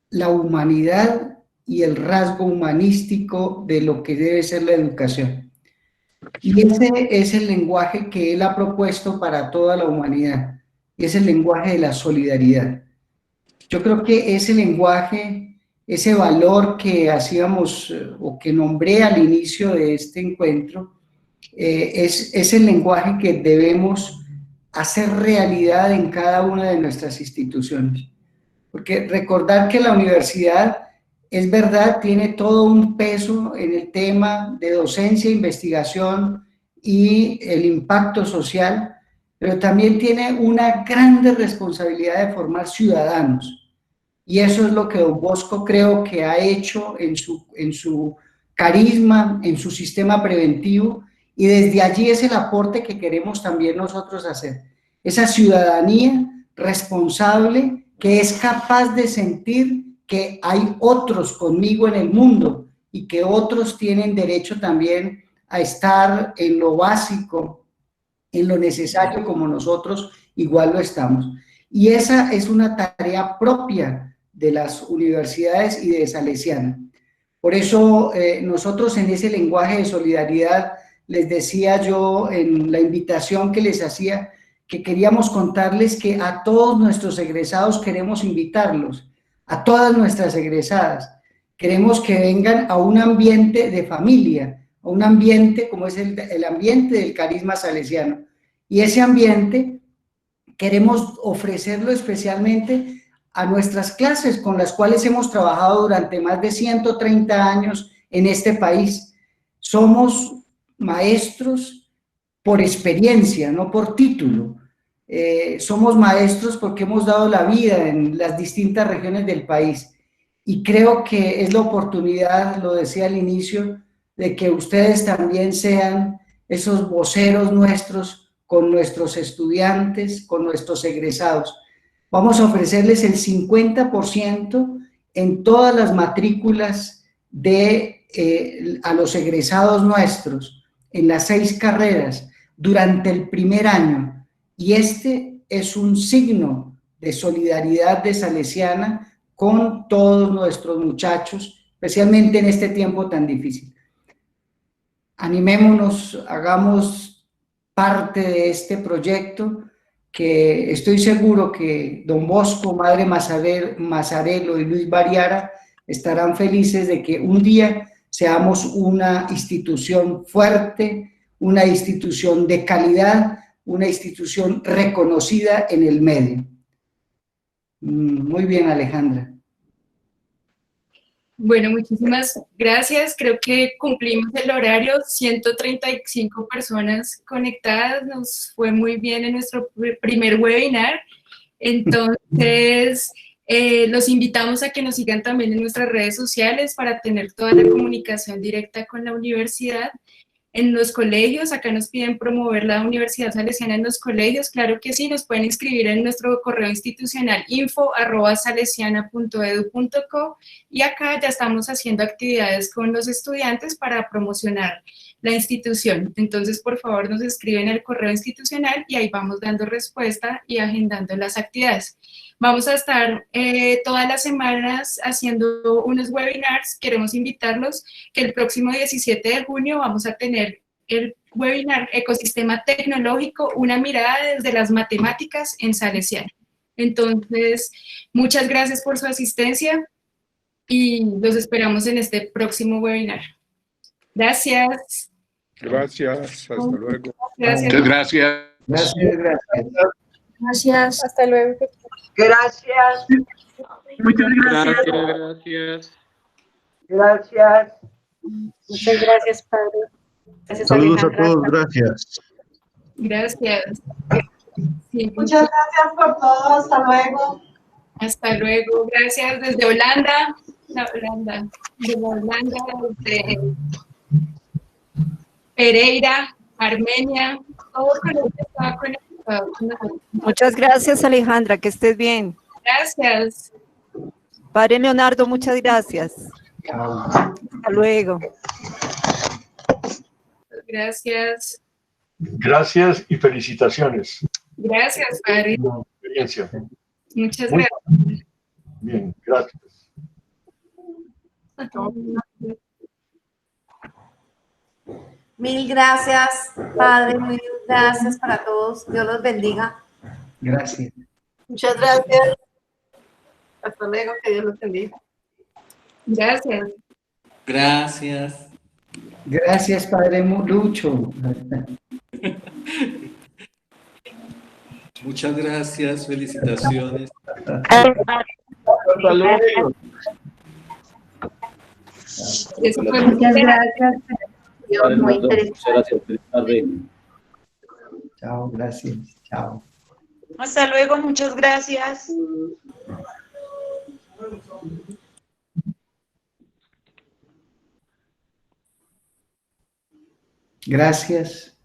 la humanidad y el rasgo humanístico de lo que debe ser la educación. Y ese es el lenguaje que él ha propuesto para toda la humanidad, es el lenguaje de la solidaridad. Yo creo que ese lenguaje, ese valor que hacíamos o que nombré al inicio de este encuentro, es el lenguaje que debemos hacer realidad en cada una de nuestras instituciones. Porque recordar que la universidad, es verdad, tiene todo un peso en el tema de docencia, investigación y el impacto social, pero también tiene una grande responsabilidad de formar ciudadanos. Y eso es lo que Don Bosco creo que ha hecho en su carisma, en su sistema preventivo, y desde allí es el aporte que queremos también nosotros hacer. Esa ciudadanía responsable que es capaz de sentir que hay otros conmigo en el mundo y que otros tienen derecho también a estar en lo básico, en lo necesario como nosotros igual lo estamos. Y esa es una tarea propia de las universidades y de Salesiana. Por eso nosotros en ese lenguaje de solidaridad les decía yo en la invitación que les hacía que queríamos contarles que a todos nuestros egresados queremos invitarlos, a todas nuestras egresadas. Queremos que vengan a un ambiente de familia, a un ambiente como es el ambiente del carisma salesiano. Y ese ambiente queremos ofrecerlo especialmente a nuestras clases con las cuales hemos trabajado durante más de 130 años en este país. Somos maestros por experiencia, no por título. Somos maestros porque hemos dado la vida en las distintas regiones del país. Y creo que es la oportunidad, lo decía al inicio, de que ustedes también sean esos voceros nuestros con nuestros estudiantes, con nuestros egresados. Vamos a ofrecerles el 50% en todas las matrículas a los egresados nuestros, en las 6 carreras, durante el primer año. Y este es un signo de solidaridad de Salesiana con todos nuestros muchachos, especialmente en este tiempo tan difícil. Animémonos, hagamos parte de este proyecto, que estoy seguro que don Bosco, Madre Mazarelo y Luis Bariara estarán felices de que un día seamos una institución fuerte, una institución de calidad, una institución reconocida en el medio. Muy bien, Alejandra. Bueno, muchísimas gracias. Creo que cumplimos el horario, 135 personas conectadas, nos fue muy bien en nuestro primer webinar. Entonces, los invitamos a que nos sigan también en nuestras redes sociales para tener toda la comunicación directa con la universidad. En los colegios, acá nos piden promover la Universidad Salesiana en los colegios, claro que sí, nos pueden inscribir en nuestro correo institucional info@salesiana.edu.co, y acá ya estamos haciendo actividades con los estudiantes para promocionar la institución. Entonces, por favor, nos escriben al correo institucional y ahí vamos dando respuesta y agendando las actividades. Vamos a estar todas las semanas haciendo unos webinars. Queremos invitarlos que el próximo 17 de junio vamos a tener el webinar Ecosistema Tecnológico, una mirada desde las matemáticas en Salesiana. Entonces, muchas gracias por su asistencia y los esperamos en este próximo webinar. Gracias. Gracias, hasta luego. Gracias. Muchas gracias. Gracias, gracias. Gracias. Hasta luego. Gracias. Muchas gracias. Gracias. Gracias. Muchas gracias, padre. Gracias, Saludos Alejandra. a todos, gracias. Gracias. Sí, Muchas gracias por todo. Hasta luego. hasta luego. Gracias desde Holanda. Desde Pereira, Armenia, todo Colombia estaba conectado con nosotros. Muchas gracias, Alejandra, que estés bien. Gracias. Padre Leonardo, muchas gracias. Hasta luego. Gracias. Gracias y felicitaciones. Gracias, padre. Una experiencia. Muchas Muy gracias. bien, gracias. Mil gracias, Padre. Mil gracias para todos. Dios los bendiga. Gracias. Muchas gracias. Hasta luego. Que Dios los bendiga. Gracias. Gracias. Gracias, Padre Lucho. Muchas gracias, felicitaciones. Hasta luego. Eso fue Muchas gracias. Dios, muy interesante. Chao, gracias. Chao. Hasta luego. Muchas gracias. Gracias.